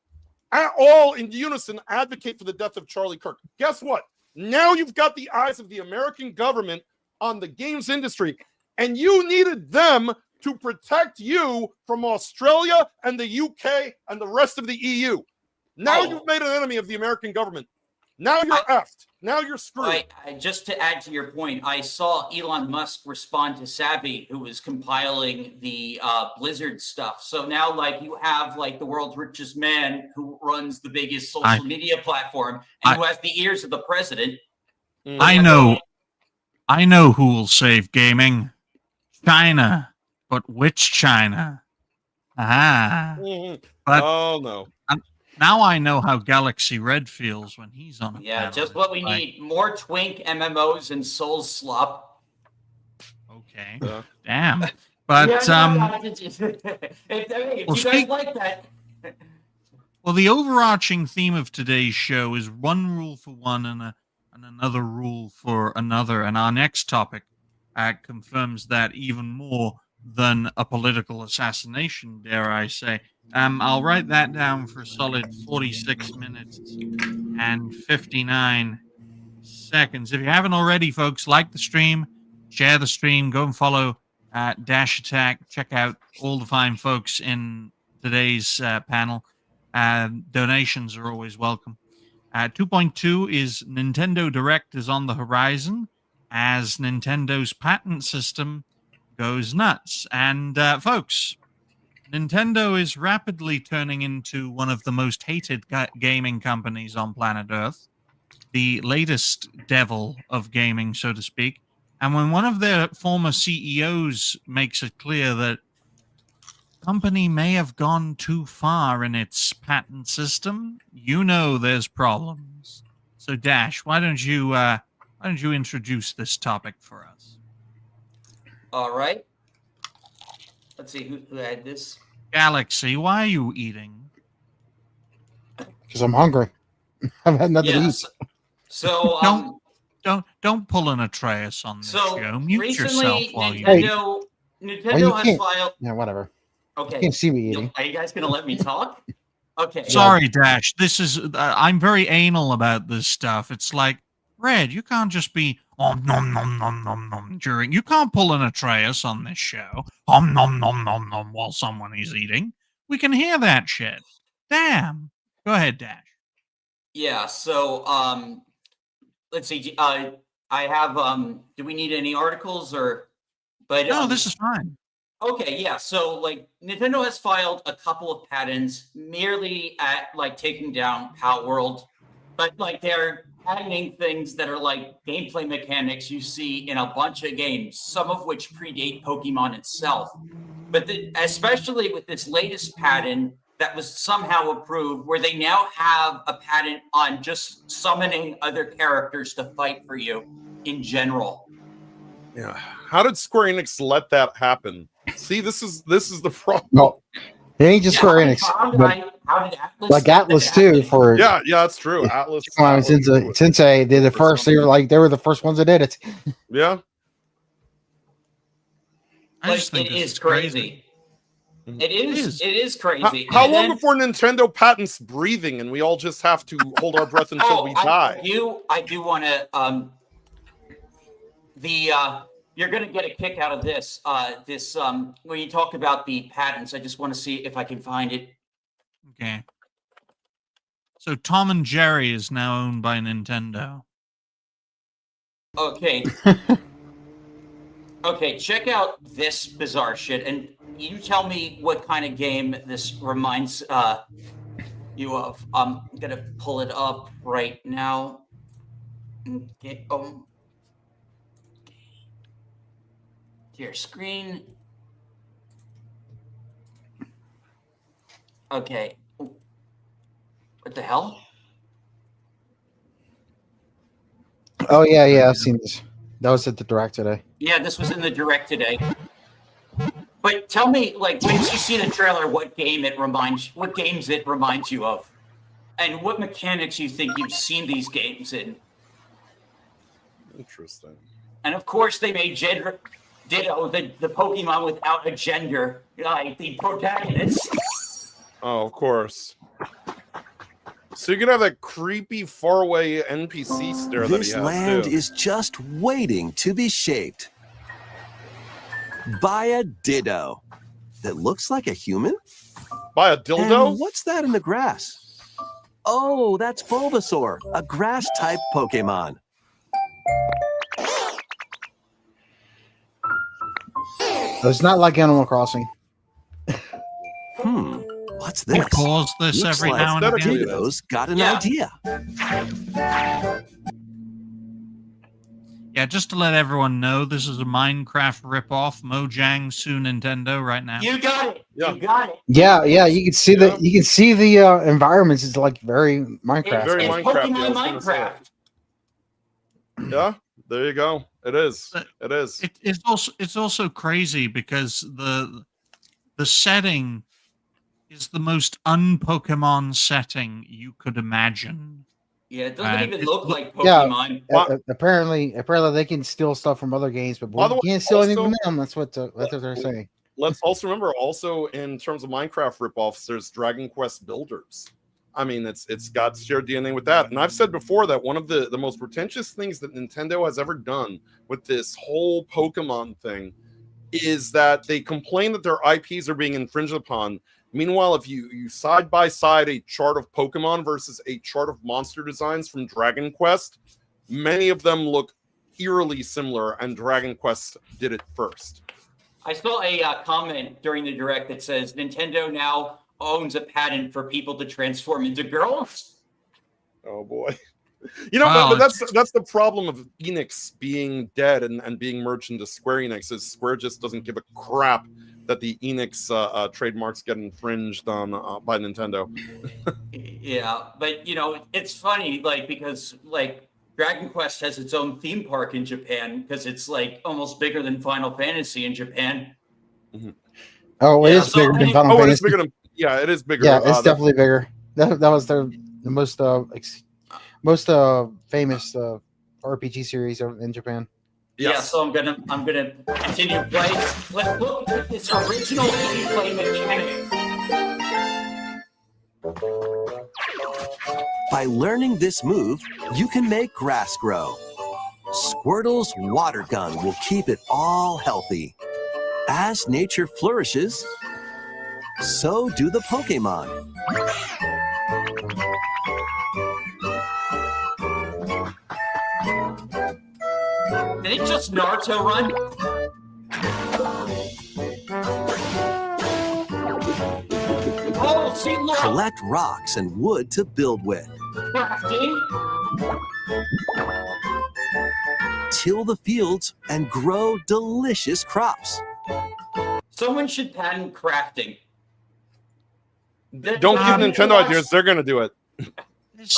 C: all in unison advocate for the death of Charlie Kirk. Guess what? Now you've got the eyes of the American government on the games industry, and you needed them to protect you from Australia and the UK and the rest of the EU. Now you've made an enemy of the American government. Now you're effed. Now you're screwed.
A: Just to add to your point, I saw Elon Musk respond to Savvy, who was compiling the Blizzard stuff. So now, like, you have like the world's richest man who runs the biggest social media platform and who has the ears of the president.
B: I know who will save gaming. China. But which China? But
C: no.
B: Now I know how Galaxy Red feels when he's on a panel.
A: Just what we need. More twink MMOs and Soul Slop.
B: Okay. Damn. But
A: if you guys like that.
B: Well, the overarching theme of today's show is one rule for one and another rule for another. And our next topic confirms that even more than a political assassination, dare I say. I'll write that down for a solid 46 minutes and 59 seconds. If you haven't already, folks, like the stream, share the stream, go and follow Dash Attack. Check out all the fine folks in today's panel. Donations are always welcome. 2.2 is Nintendo Direct is on the horizon as Nintendo's patent system goes nuts. And folks, Nintendo is rapidly turning into one of the most hated gaming companies on planet Earth, the latest devil of gaming, so to speak. And when one of their former CEOs makes it clear that the company may have gone too far in its patent system, you know there's problems. So Dash, why don't you introduce this topic for us?
A: All right. Let's see who had this.
B: Galaxy, why are you eating?
D: Because I'm hungry. I've had nothing to eat.
A: So
B: don't pull an Atreus on this show. Mute
A: recently,
B: yourself while you
A: Nintendo has filed.
D: Yeah, whatever.
A: Okay.
D: You can't see me eating.
A: Are you guys gonna let me talk? Okay.
B: Sorry, Dash. This is I'm very anal about this stuff. It's like, Red, you can't just be nom nom nom nom nom during. You can't pull an Atreus on this show. Nom nom nom nom while someone is eating. We can hear that shit. Damn. Go ahead, Dash.
A: Yeah. So let's see. I have do we need any articles or? But
B: no, this is fine.
A: Okay, yeah. So like Nintendo has filed a couple of patents merely at like taking down Power World, but like they're patenting things that are like gameplay mechanics you see in a bunch of games, some of which predate Pokemon itself. But especially with this latest patent that was somehow approved, where they now have a patent on just summoning other characters to fight for you in general.
C: Yeah. How did Square Enix let that happen? See, this is the problem.
D: No, it ain't just Square Enix.
A: How did Atlas?
D: Like Atlas too. For
C: yeah, that's true. Atlas.
D: Since they did it first, they were the first ones that did it.
C: Yeah.
B: I just think
A: it is crazy. It is crazy.
C: How long before Nintendo patents breathing and we all just have to hold our breath until we die?
A: I do want to you're going to get a kick out of this. When you talk about the patents, I just want to see if I can find it.
B: Okay. So Tom and Jerry is now owned by Nintendo.
A: Okay. Okay, check out this bizarre shit, and you tell me what kind of game this reminds you of. I'm gonna pull it up right now. Okay, your screen. Okay. What the hell?
D: Oh yeah, I've seen this. That was at the direct today.
A: Yeah, this was in the direct today. But tell me, like, once you see the trailer, what games it reminds you of, and what mechanics you think you've seen these games in.
C: Interesting.
A: And of course, they made Ditto the Pokemon without a gender, like the protagonist.
C: Oh, of course. So you can have that creepy faraway NPC stare that he
F: This
C: has
F: land
C: too.
F: is just waiting to be shaped by a Ditto that looks like a human.
C: By a dildo?
F: And what's that in the grass? Oh, that's Bulbasaur, a grass-type Pokemon.
D: It's not like Animal Crossing.
F: What's
B: They
F: this?
B: pause this
F: Looks
B: every
F: like
B: now and
C: aesthetically
B: again.
C: it
F: Ditto's got an
A: Yeah.
F: idea.
B: Yeah, just to let everyone know, this is a Minecraft ripoff. Mojang Sue Nintendo right now.
A: You got it.
C: Yeah.
A: You got it.
D: Yeah, you can see
C: Yeah.
D: the environments. It's like very Minecraft.
C: Very
A: It's
C: Minecraft,
A: Pokemon
C: I was gonna say.
A: Minecraft.
C: Yeah, there you go. It is. It is.
B: It's also crazy because the setting is the most un-Pokemon setting you could imagine.
A: Yeah, it doesn't
B: And
A: even
B: it
A: look
B: look-
A: like
D: Yeah.
A: Pokemon.
D: Apparently they can steal stuff from other games, but
C: By the
D: we
C: way,
D: can't steal anything
C: also-
D: from them. That's what they're saying.
C: Let's also remember, also in terms of Minecraft ripoffs, there's Dragon Quest Builders. I mean, it's got shared DNA with that. And I've said before that one of the most pretentious things that Nintendo has ever done with this whole Pokemon thing is that they complain that their IPs are being infringed upon. Meanwhile, if you side by side a chart of Pokemon versus a chart of monster designs from Dragon Quest, many of them look eerily similar, and Dragon Quest did it first.
A: I saw a comment during the direct that says Nintendo now owns a patent for people to transform into girls.
C: Oh boy. You know,
B: Wow,
C: but that's the problem of Enix being dead and being merged into Square Enix, is Square just doesn't give a crap that the Enix trademarks get infringed on by Nintendo.
A: Yeah, but you know, it's funny, like, because like Dragon Quest has its own theme park in Japan because it's like almost bigger than Final Fantasy in Japan.
D: Oh, it
A: Yeah,
D: is
A: so
D: bigger than
A: many-
D: Final
C: Oh, it
D: Fantasy.
C: is bigger than it is bigger.
D: Yeah, it's
C: That's-
D: definitely bigger. That was the most most famous RPG series in Japan.
A: Yeah,
C: Yes.
A: so I'm gonna continue playing. Let's look at this original gameplay mechanic.
F: By learning this move, you can make grass grow. Squirtle's water gun will keep it all healthy. As nature flourishes, so do the Pokemon.
A: Did it just Naruto run? Oh, see, look,
F: Collect rocks and wood to build with.
A: crafting.
F: Till the fields and grow delicious crops.
A: Someone should patent crafting.
C: Don't give Nintendo ideas; they're gonna do it.
B: This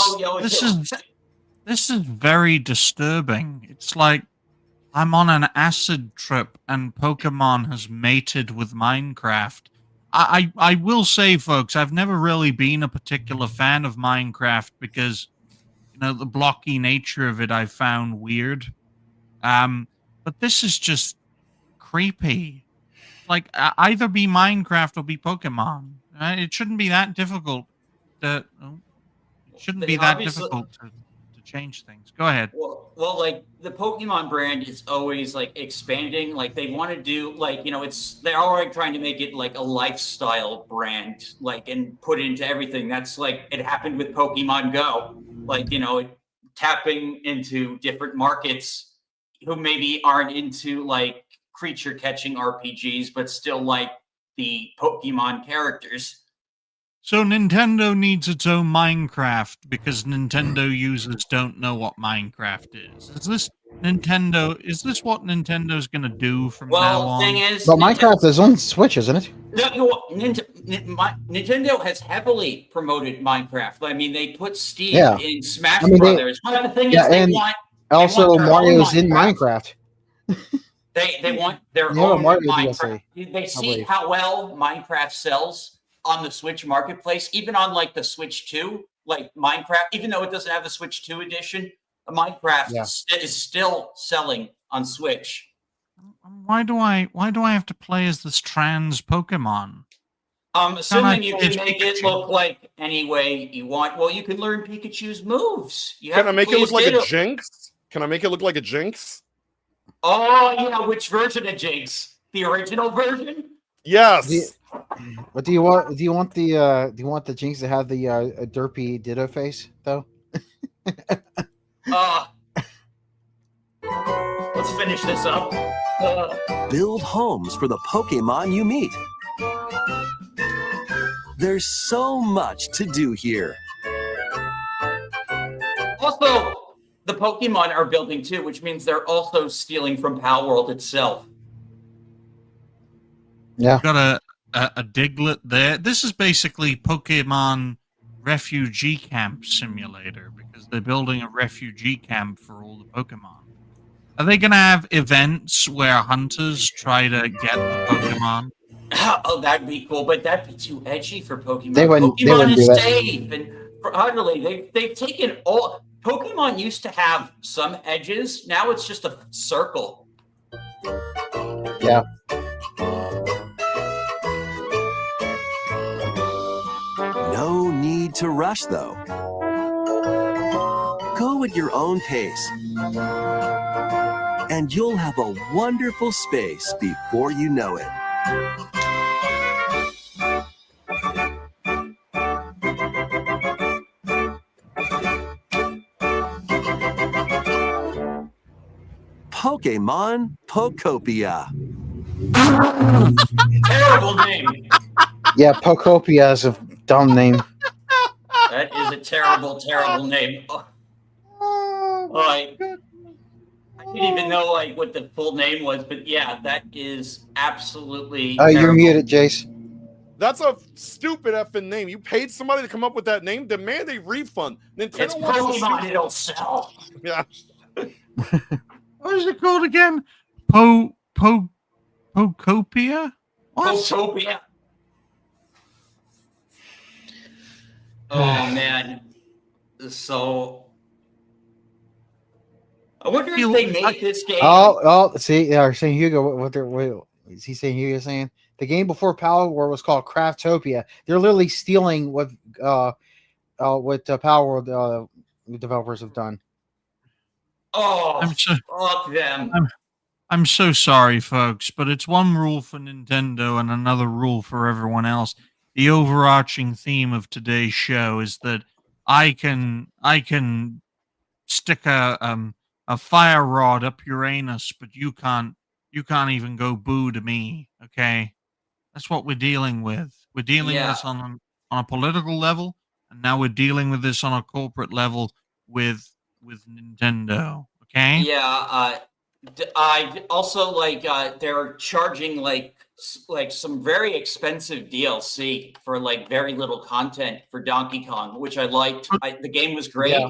B: is very disturbing. It's like I'm on an acid trip and Pokemon has mated with Minecraft. I will say, folks, I've never really been a particular fan of Minecraft because, you know, the blocky nature of it I found weird. But this is just creepy. Like, either be Minecraft or be Pokemon. It shouldn't be that difficult. It shouldn't be that difficult to change things. Go ahead.
A: Well, like the Pokemon brand is always like expanding. Like they want to do like, you know, they're already trying to make it like a lifestyle brand, like, and put it into everything. That's like it happened with Pokemon Go, like, you know, tapping into different markets who maybe aren't into like creature catching RPGs, but still like the Pokemon characters.
B: So Nintendo needs its own Minecraft because Nintendo users don't know what Minecraft is. Is this what Nintendo's going to do from now
A: Well,
B: on?
A: thing is,
D: But Minecraft is on Switch, isn't it?
A: Nintendo has heavily promoted Minecraft. I mean, they put Steve
D: Yeah.
A: in Smash
D: I mean,
A: Brothers. But the thing is, they
D: and
A: want
D: also
A: want their own
D: Mario's in
A: Minecraft.
D: Minecraft.
A: They want their
D: Yeah,
A: own
D: Mario
A: Minecraft.
D: DLC,
A: They see
D: believe.
A: how well Minecraft sells on the Switch marketplace, even on like the Switch 2, like Minecraft, even though it doesn't have the Switch 2 edition, Minecraft
D: Yeah.
A: is still selling on Switch.
B: Why do I have to play as this trans Pokemon?
A: Assuming you can
B: It's
A: make it
B: Pikachu.
A: look like any way you want. Well, you can learn Pikachu's moves. You
C: Can
A: have
C: I make it look
A: please
C: like a
A: ditto-
C: Jinx? Can I make it look like a Jinx?
A: Oh, yeah, which version of Jinx? The original version?
C: Yes.
D: What do you want? Do you want the Jinx to have the derpy Ditto face though?
A: Let's finish this up.
F: Build homes for the Pokemon you meet. There's so much to do here.
A: Also, the Pokemon are building too, which means they're also stealing from Pal World itself.
D: Yeah.
B: Got a Diglett there. This is basically Pokemon refugee camp simulator because they're building a refugee camp for all the Pokemon. Are they going to have events where hunters try to get the Pokemon?
A: Oh, that'd be cool, but that'd be too edgy for Pokemon.
D: They wouldn't
A: Pokemon
D: do
A: is
D: that.
A: safe, and utterly, they've taken all. Pokemon used to have some edges. Now it's just a circle.
D: Yeah.
F: No need to rush, though. Go at your own pace. And you'll have a wonderful space before you know it. Pokemon Pokopia.
A: Terrible name.
D: Yeah, Pokopia is a dumb name.
A: That is a terrible, terrible name. I didn't even know like what the full name was, but yeah, that is absolutely.
D: Oh, you're
A: terrible.
D: muted, Jace.
C: That's a stupid effing name. You paid somebody to come up with that name. Demand a refund. Nintendo
A: It's
C: wants to
A: Pokemon.
C: sue-
A: It'll sell.
C: Yeah.
B: What is it called again? Pokopia? What?
A: Potopia. Oh man. So I wonder if they made this game.
D: Oh, see, they're saying Hugo. What is he saying? Hugo saying the game before Power World was called Craftopia. They're literally stealing what Power World developers have done.
A: Oh,
B: I'm so-
A: fuck them.
B: I'm so sorry, folks, but it's one rule for Nintendo and another rule for everyone else. The overarching theme of today's show is that I can stick a fire rod up your anus, but you can't even go boo to me. Okay, that's what we're dealing with. We're dealing with this on a political level, and now we're dealing with this on a corporate level with Nintendo. Okay.
A: Yeah. I also like they're charging like some very expensive DLC for like very little content for Donkey Kong, which I liked. The game was great.
D: Yeah.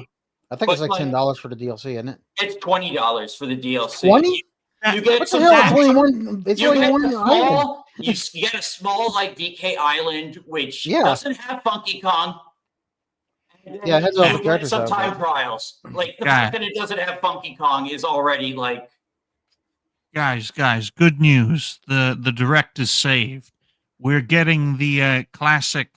D: I think it's
A: But,
D: like $10 for the DLC, isn't it?
A: It's $20 for the DLC.
D: 20?
A: You get
D: What the
A: some
D: hell? It's
A: back-
D: only one. It's
A: you
D: only
A: get
D: one
A: the
D: island.
A: small, you get a small like DK Island, which
D: Yeah.
A: doesn't have Funky Kong. And then
D: Yeah, it has all the
A: you get
D: characters
A: some
D: out,
A: time
D: but-
A: trials. Like the fact that it doesn't have Funky Kong is already like.
B: Guys, good news. The direct is saved. We're getting the classic.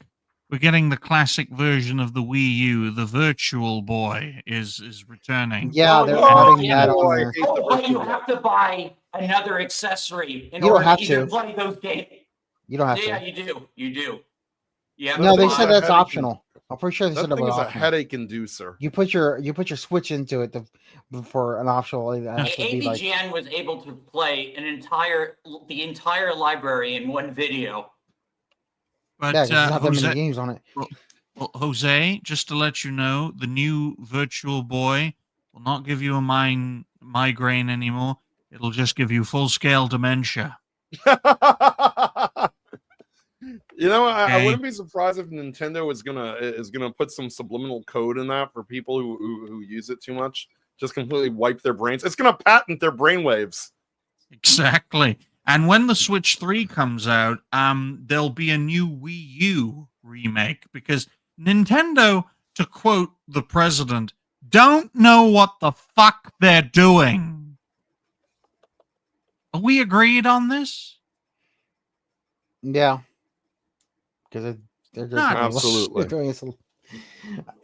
B: We're getting the classic version of the Wii U. The Virtual Boy is returning.
D: Yeah, they're
A: Oh,
D: adding
A: yeah.
D: that on
C: Boy,
D: there.
C: I hate
A: Oh,
C: the
A: but you
C: virtual.
A: have to buy another accessory in
D: You don't
A: order
D: have
A: to even
D: to.
A: play those games.
D: You don't have
A: Yeah,
D: to.
A: you do. You do. You have
D: No,
A: to
D: they
A: buy-
D: said that's
C: Heavy-
D: optional. I'm pretty sure they
C: That
D: said it
C: thing
D: was
C: is a
D: optional.
C: headache inducer.
D: You put your Switch into it for an optional. It has to be like,
A: AVGN was able to play the entire library in one video.
B: But
D: yeah, 'cause there's not that many
B: Jose,
D: games on it.
B: well, Jose, just to let you know, the new Virtual Boy will not give you a migraine anymore. It'll just give you full-scale dementia.
C: You know, I
B: Okay.
C: wouldn't be surprised if Nintendo is gonna put some subliminal code in that for people who use it too much. Just completely wipe their brains. It's gonna patent their brainwaves.
B: Exactly. And when the Switch 3 comes out, there'll be a new Wii U remake because Nintendo, to quote the president, don't know what the fuck they're doing. Are we agreed on this?
D: Yeah, because they're
B: Not
C: absolutely.
D: They're doing it.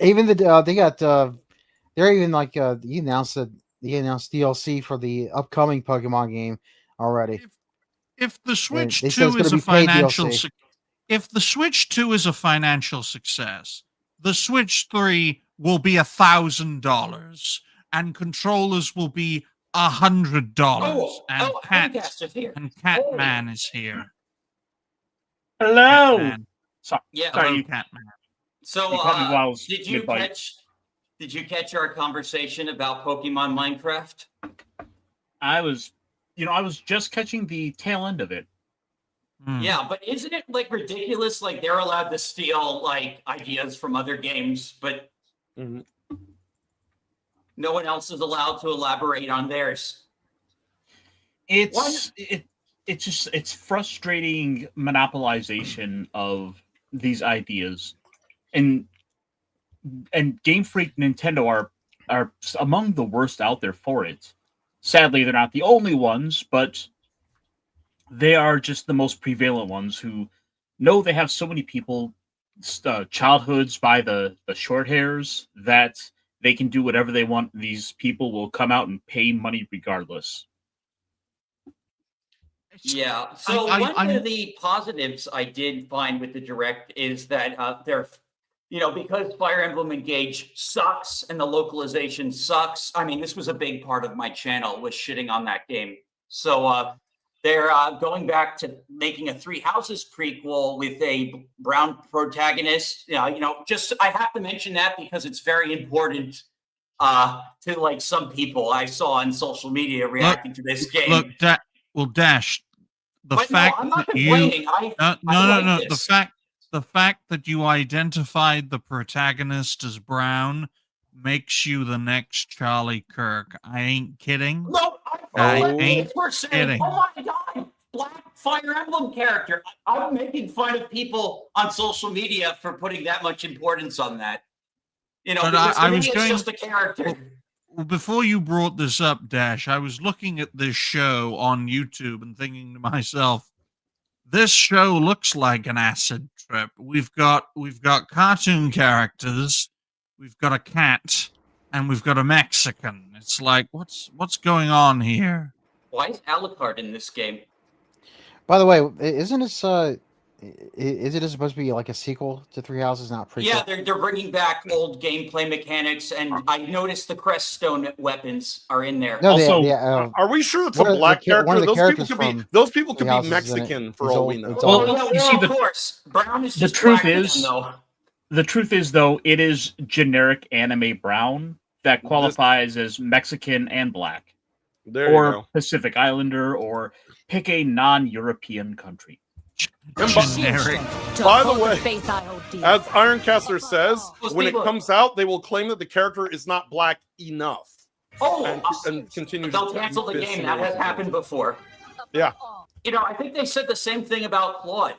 D: Even they got they're even like he announced DLC for the upcoming Pokemon game already.
B: If the Switch
D: They said
B: 2
D: it's
B: is
D: gonna
B: a
D: be paid
B: financial
D: DLC.
B: if the Switch 2 is a financial success, the Switch 3 will be $1,000 and controllers will be $100. And
A: Dreamcast is here.
B: Catman is here.
G: Hello.
B: Catman.
A: Yeah.
G: Sorry,
B: Hello,
G: you-
B: Catman.
A: So,
G: You caught me while I was
A: did you
G: mid-bite.
A: catch our conversation about Pokemon Minecraft?
G: I was just catching the tail end of it.
B: Hmm.
A: Yeah, but isn't it like ridiculous? Like they're allowed to steal like ideas from other games, but
C: Mhm.
A: no one else is allowed to elaborate on theirs.
G: It's frustrating monopolization of these ideas, and Game Freak, Nintendo are among the worst out there for it. Sadly, they're not the only ones, but they are just the most prevalent ones who know they have so many people, childhoods by the short hairs, that they can do whatever they want. These people will come out and pay money regardless.
A: Yeah. So one of the positives I did find with the Direct is that because Fire Emblem Engage sucks and the localization sucks. I mean, this was a big part of my channel was shitting on that game. So they're going back to making a Three Houses prequel with a brown protagonist. I have to mention that because it's very important to like some people I saw on social media reacting to this game.
B: Look, Dash, the
A: But
B: fact
A: no, I'm not
B: that you
A: complaining.
B: no, the fact that you identified the protagonist as brown makes you the next Charlie Kirk. I ain't kidding.
A: No,
B: I
A: we're
B: ain't
A: saying,
B: kidding.
A: oh my god, Black Fire Emblem character. I'm making fun of people on social media for putting that much importance on that.
B: But
A: because
B: I
A: to me,
B: was
A: it's
B: going-
A: just a character.
B: Well, before you brought this up, Dash, I was looking at this show on YouTube and thinking to myself, this show looks like an acid trip. We've got cartoon characters, we've got a cat, and we've got a Mexican. It's like, what's going on here?
A: Why is Alucard in this game?
D: By the way, isn't this is it supposed to be like a sequel to Three Houses, not prequel?
A: Yeah, they're bringing back old gameplay mechanics, and I noticed the Creststone weapons are in there.
D: No,
G: Also,
C: Are we sure it's
D: one
C: a
D: of the
C: black
D: cha- one
C: character?
D: of the
C: Those people could
D: Three
C: be
D: Houses is in it.
C: Mexican for
D: It's
C: all
D: all-
C: we know.
D: it's
A: Oh,
D: all-
A: yeah,
G: you see
A: of
G: the-
A: course. Brown is
G: the
A: just
G: truth
A: black
G: is-
A: again, though.
G: The truth is, though, it is generic anime brown that qualifies as Mexican and black,
C: There you
G: or
C: go.
G: Pacific Islander, or pick a non-European country.
B: Generic.
C: By the way, as Ironcaster says,
A: Those
C: when it
A: people-
C: comes out, they will claim that the character is not black enough.
A: Oh,
C: And continue.
A: they'll
C: to
A: cancel the
C: bitch
A: game.
C: and
A: That has
C: everything.
A: happened before.
C: Yeah.
A: I think they said the same thing about Claude.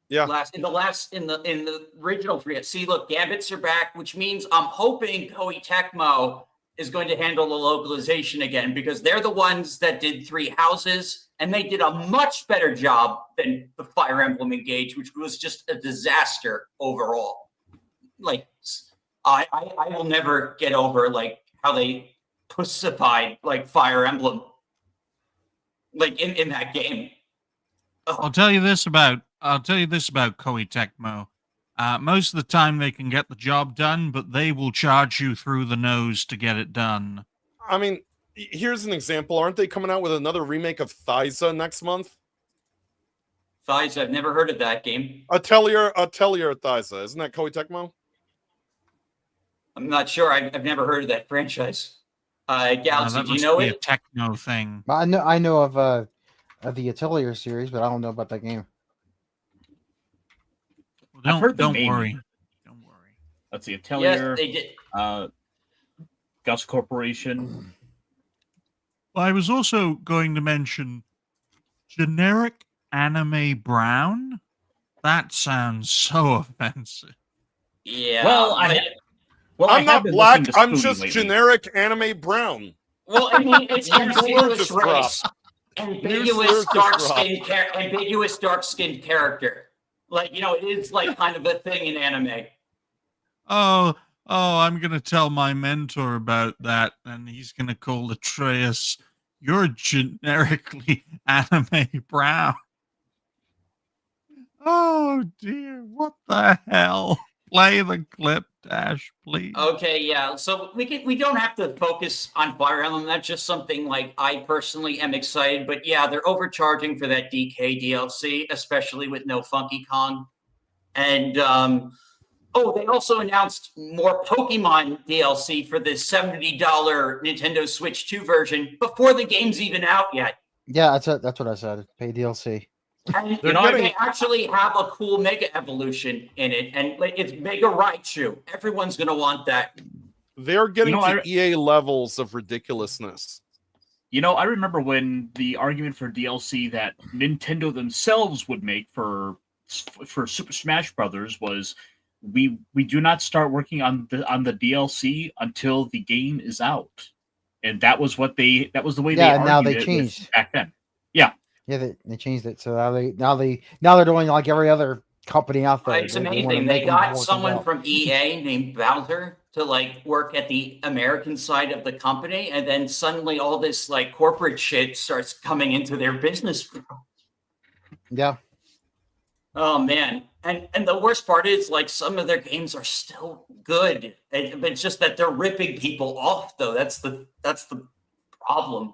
C: Yeah.
A: In the original three. See, look, Gambits are back, which means I'm hoping Koei Tecmo is going to handle the localization again because they're the ones that did Three Houses, and they did a much better job than the Fire Emblem Engage, which was just a disaster overall. Like, I will never get over like how they pussified like Fire Emblem, like in that game.
B: I'll tell you this about Koei Tecmo. Most of the time they can get the job done, but they will charge you through the nose to get it done.
C: I mean, here's an example. Aren't they coming out with another remake of Thysa next month?
A: Thighs, I've never heard of that game.
C: Atelier Thysa. Isn't that Koei Tecmo?
A: I'm not sure. I've never heard of that franchise. Galaxy,
B: that
A: do you
B: must
A: know
B: be
A: it?
B: a techno thing.
D: I know of the Atelier series, but I don't know about that game.
B: Well,
G: I've heard the
B: don't
G: name.
B: worry. Don't worry.
G: Let's see,
A: Yes,
G: Atelier,
A: they did.
G: Gus Corporation.
B: Well, I was also going to mention generic anime brown. That sounds so offensive.
A: Yeah.
G: Well,
C: I'm
G: I have
C: not
G: been
C: black.
G: listening to
C: I'm
G: Spoonie
C: just
G: lately.
C: generic anime brown.
A: Well, I mean, it's
C: New slur
A: ambiguous
C: just
A: race,
C: New slur just
A: ambiguous dark-skinned character. Like, it is like kind of a thing in anime.
B: Oh, I'm gonna tell my mentor about that, and he's gonna call Atreus. You're generically anime brown. Oh dear, what the hell? Play the clip, Dash, please.
A: Okay, yeah. So we don't have to focus on Fire Emblem. That's just something like I personally am excited. But yeah, they're overcharging for that DK DLC, especially with no Funky Kong. And they also announced more Pokemon DLC for the $70 Nintendo Switch 2 version before the game's even out yet.
D: Yeah, that's what I said. Pay DLC.
A: And
C: They're
A: they actually have a cool Mega Evolution in it, and it's Mega Raichu. Everyone's gonna want that.
C: They're getting to EA levels of ridiculousness.
G: I remember when the argument for DLC that Nintendo themselves would make for Super Smash Brothers was, we do not start working on the DLC until the game is out, and that was the way they argued
D: now they
G: it
D: changed
G: back then. Yeah.
D: Yeah, they changed it. So now they're doing like every other company out there.
A: It's amazing. They got someone from EA named Bowser to work at the American side of the company, and then suddenly all this corporate shit starts coming into their business.
D: Yeah.
A: Oh man. And the worst part is some of their games are still good. But it's just that they're ripping people off though. That's the problem.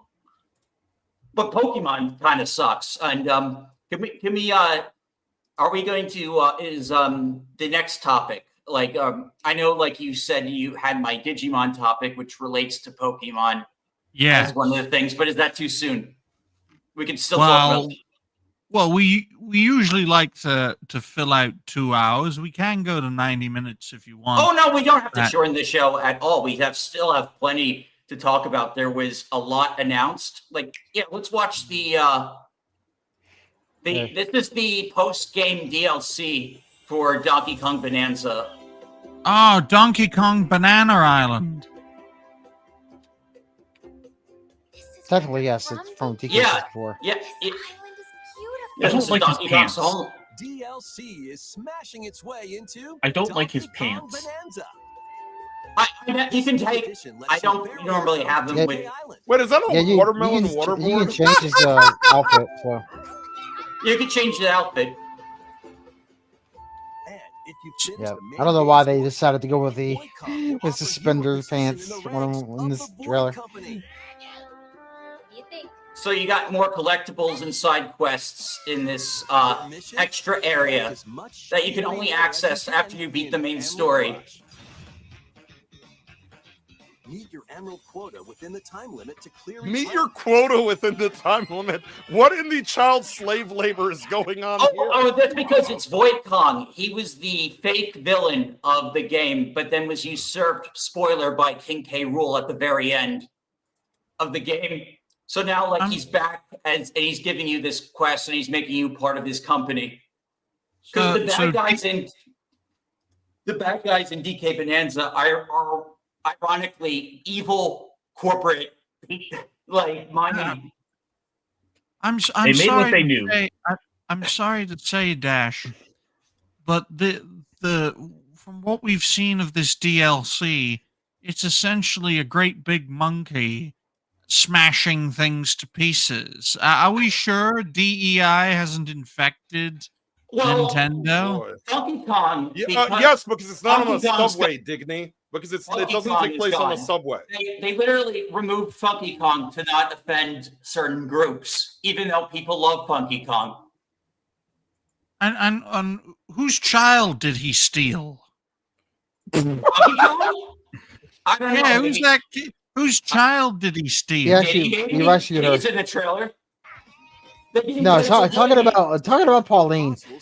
A: But Pokemon kind of sucks. And can we are we going to is the next topic? I know you said you had my Digimon topic, which relates to Pokemon.
B: Yeah.
A: As one of the things, but is that too soon? We can still talk about.
B: Well, we usually like to fill out 2 hours. We can go to 90 minutes if you want.
A: Oh no, we don't have to shorten the show at all. We still have plenty to talk about. There was a lot announced. Let's watch this is the post-game DLC for Donkey Kong Bonanza.
B: Oh, Donkey Kong Banana Island.
D: Technically, yes, it's from DK64.
A: Yeah.
G: I don't like his pants.
F: DLC is smashing its way into.
G: I don't like his
F: Donkey Kong
G: pants.
F: Bonanza.
A: You can take. I don't normally have them with.
C: Wait, is that a watermelon waterboard?
D: You can change his outfit. So.
A: You can change the outfit.
D: Yeah, I don't know why they decided to go with the suspender pants in this trailer.
A: So you got more collectibles and side quests in this extra area that you can only access after you beat the main story.
F: Meet your emerald quota within the time limit to clear.
C: Meet your quota within the time limit. What in the child slave labor is going on here?
A: Oh, that's because it's Void Kong. He was the fake villain of the game, but then was usurped, spoiler, by King K. Rool at the very end of the game. So now, he's back and he's giving you this quest, and he's making you part of his company. Because the bad guys in DK Bonanza are ironically evil corporate money.
B: I'm
G: they made
B: sorry
G: what they knew.
B: I'm sorry to say, Dash, but the from what we've seen of this DLC, it's essentially a great big monkey smashing things to pieces. Are we sure DEI hasn't infected
A: Well,
B: Nintendo.
C: Boy.
A: Donkey Kong.
C: Yes, because it's not on a
A: Donkey Kong's
C: subway, Digny. Because it
A: Donkey
C: doesn't
A: Kong
C: take
A: is
C: place on a
A: gone.
C: subway.
A: They literally removed Funky Kong to not offend certain groups, even though people love Funky Kong.
B: And whose child did he steal?
A: Funky Kong? I don't know.
B: Yeah, who's
A: maybe-
B: that kid? Whose child did he steal?
D: Yeah,
A: Did he maybe?
D: he rescued her.
A: He's in the trailer.
D: No, talking about Pauline. Pauline's he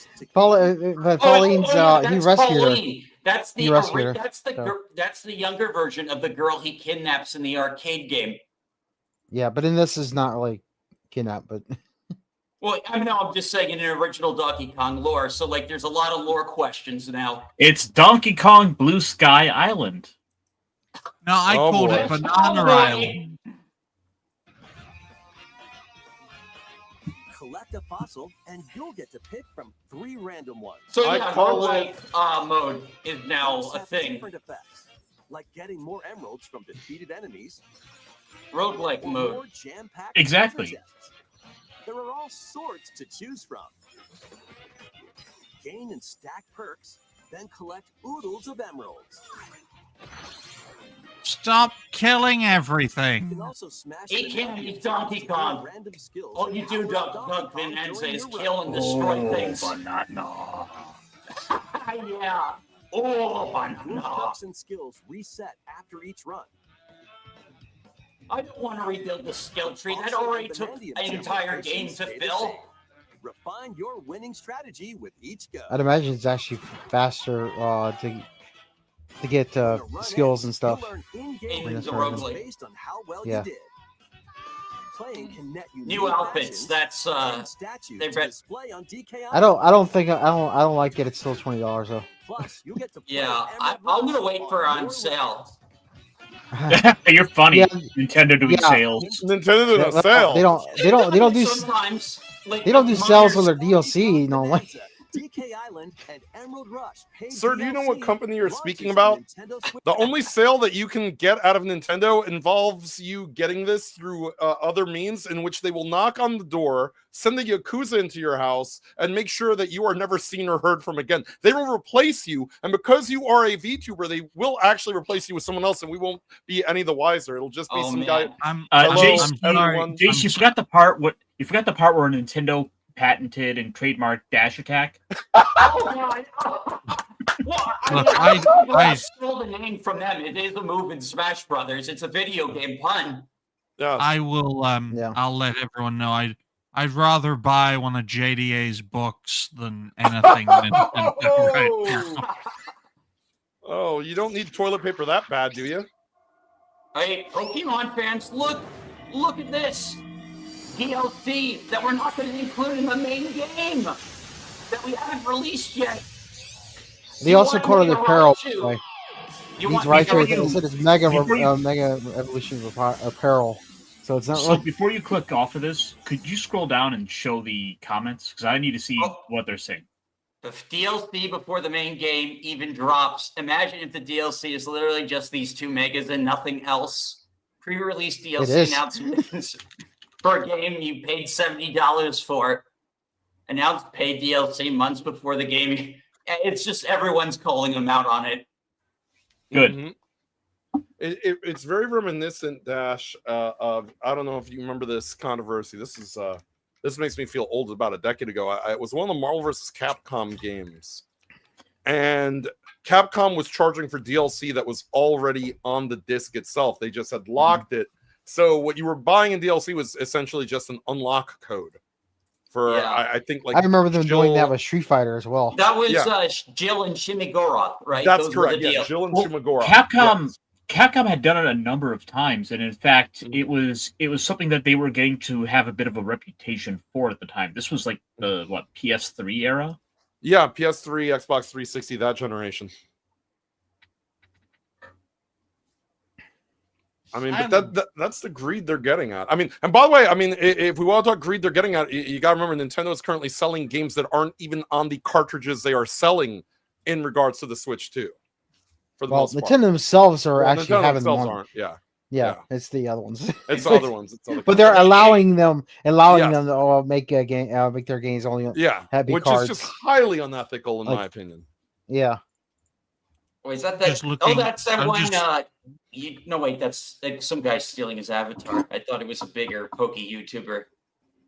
A: that's
D: rescued
A: Pauline. That's the
D: He rescued her,
A: that's the
D: so.
A: that's the younger version of the girl he kidnaps in the arcade game.
D: her. Yeah, but in this is not like kidnap, but
A: Well, I know I'm just saying in an original Donkey Kong lore, so like there's a lot of lore questions now.
G: It's Donkey Kong Blue Sky Island.
B: No, I
C: Oh,
B: called
C: boy.
B: it Banana
A: Oh,
B: Island.
F: Collect a fossil, and you'll get to pick from 3 random ones.
A: So
C: I
A: yeah,
C: call
A: roguelike mode is now
F: Each
A: a
F: have
A: thing.
F: different effects, like getting more emeralds from defeated enemies,
A: Roguelike
F: or
A: mode.
F: more jam-packed
G: Exactly.
F: treasure chests. There are all sorts to choose from. Gain and stack perks, then collect oodles of emeralds.
B: Stop killing
F: You
B: everything.
F: can also smash
A: It
F: the
A: can't
F: enemy
A: be Donkey
F: to learn
A: Kong.
F: random skills
A: All
F: and
A: you do,
F: powers of
A: Donkey Kong
F: during
A: Bonanza, is
F: your run.
A: kill and destroy things.
G: Banana.
A: Yeah. Oh,
F: Your
A: banana.
F: perks and skills reset after each run.
A: I don't want to rebuild the skill tree. That
F: Also,
A: already
F: the
A: took
F: Bandium
A: an entire
F: locations
A: game to
F: stay the
A: fill.
F: same. Refine your winning strategy with each go.
D: I'd imagine it's actually faster to get
F: When a run
D: skills
F: ends,
D: and stuff.
F: you'll earn in-game
A: In
D: the
F: rewards
A: roguelike.
F: based on how well
D: Yeah.
F: you did. Playing can net you
A: New outfits.
F: fashions
A: That's
F: and statues
A: they
F: to
A: read-
F: display on DK
D: I don't like it. It's still $20 though.
F: Plus, you get to play
A: yeah.
F: Emerald
A: I'm gonna
F: Rush
A: wait for on
F: your
A: sale.
G: You're funny.
D: Yeah.
G: Nintendo doing
D: Yeah.
G: sales.
C: Nintendo did a sale.
D: They don't do
A: sometimes. Like,
D: they don't do sales with
A: miners-
D: their DLC normally.
F: DK Island and Emerald Rush. paid
C: Sir, do you know what
F: DLC
C: company you're
F: launches
C: speaking
F: on
C: about?
F: Nintendo Switch.
C: The only sale that you can get out of Nintendo involves you getting this through other means in which they will knock on the door, send the Yakuza into your house, and make sure that you are never seen or heard from again. They will replace you, and because you are a VTuber, they will actually replace you with someone else, and we won't be any the wiser. It'll just be
A: Oh,
C: some
A: man.
C: guy.
B: I'm
G: Jace,
B: sorry.
C: everyone.
G: Jace, you forgot the part. You forgot the part where Nintendo patented and trademarked Dash Attack.
A: Oh god. Well,
B: Look,
A: I
B: I-
A: stole the name from them. It is a move in Smash Brothers. It's a video game pun.
C: Yeah.
B: I will.
D: Yeah.
B: I'll let everyone know. I'd rather buy one of JDA's books than anything. Right now.
C: Oh, you don't need toilet paper that bad, do you?
A: Hey, Pokemon fans, look at this DLC that we're not going to include in the main game that we haven't released yet.
D: They
A: You
D: also
A: want
D: call it
A: me to
D: apparel.
A: roll you?
D: Like,
A: You
D: he's
A: want
D: right
A: me
D: there.
A: to
D: It said it's mega
G: Before
D: mega evolution of apparel. So it's not
G: So
D: like
G: before you click off of this, could you scroll down and show the comments? Because I need to see
A: Oh.
G: what they're saying.
A: The DLC before the main game even drops. Imagine if the DLC is literally just these two megas and nothing else. Pre-release DLC
D: is.
A: announcements for a game you paid $70 for. Announced paid DLC months before the game. It's just everyone's calling them out on it.
G: Good.
C: Mhm. It's very reminiscent, Dash, of, I don't know if you remember this controversy. This makes me feel old. About a decade ago, it was one of the Marvel vs. Capcom games, and Capcom was charging for DLC that was already on the disc itself. They just had locked it, so what you were buying in DLC was essentially just an unlock code for
A: Yeah.
C: I think like
D: I remember them doing that
C: Jill-
D: with Street Fighter as well.
A: That was
C: Yeah.
A: Jill and Shimigoroth, right?
C: That's
A: Those were the
C: correct. Yeah,
A: deal.
C: Jill and
G: Well,
C: Shimagora.
G: Capcom
C: Yes.
G: Capcom had done it a number of times, and in fact,
C: Mhm.
G: it was something that they were getting to have a bit of a reputation for at the time. This was like the PS3 era.
C: Yeah, PS3, Xbox 360, that generation. I mean, but that's the greed they're getting at. I mean, and by the way, I mean, if we want to talk greed they're getting at, you got to remember Nintendo is currently selling games that aren't even on the cartridges they are selling in regards to the Switch 2. For the
D: Well,
C: most part.
D: Nintendo themselves are
C: Well,
D: actually
C: Nintendo
D: having
C: themselves
D: one.
C: aren't. Yeah.
D: Yeah, it's the other ones.
C: It's the other ones. It's other
D: But they're
C: companies.
D: allowing
C: Yes.
D: them to make a game, make their games only happy
C: which
D: cards.
C: is just highly unethical in my opinion.
D: Yeah.
A: Wait, is that
B: Just
A: that?
B: looking-
A: that's that
B: I'm
A: one.
B: just-
A: No, wait, that's like some guy stealing his avatar. I thought it was a bigger pokey YouTuber.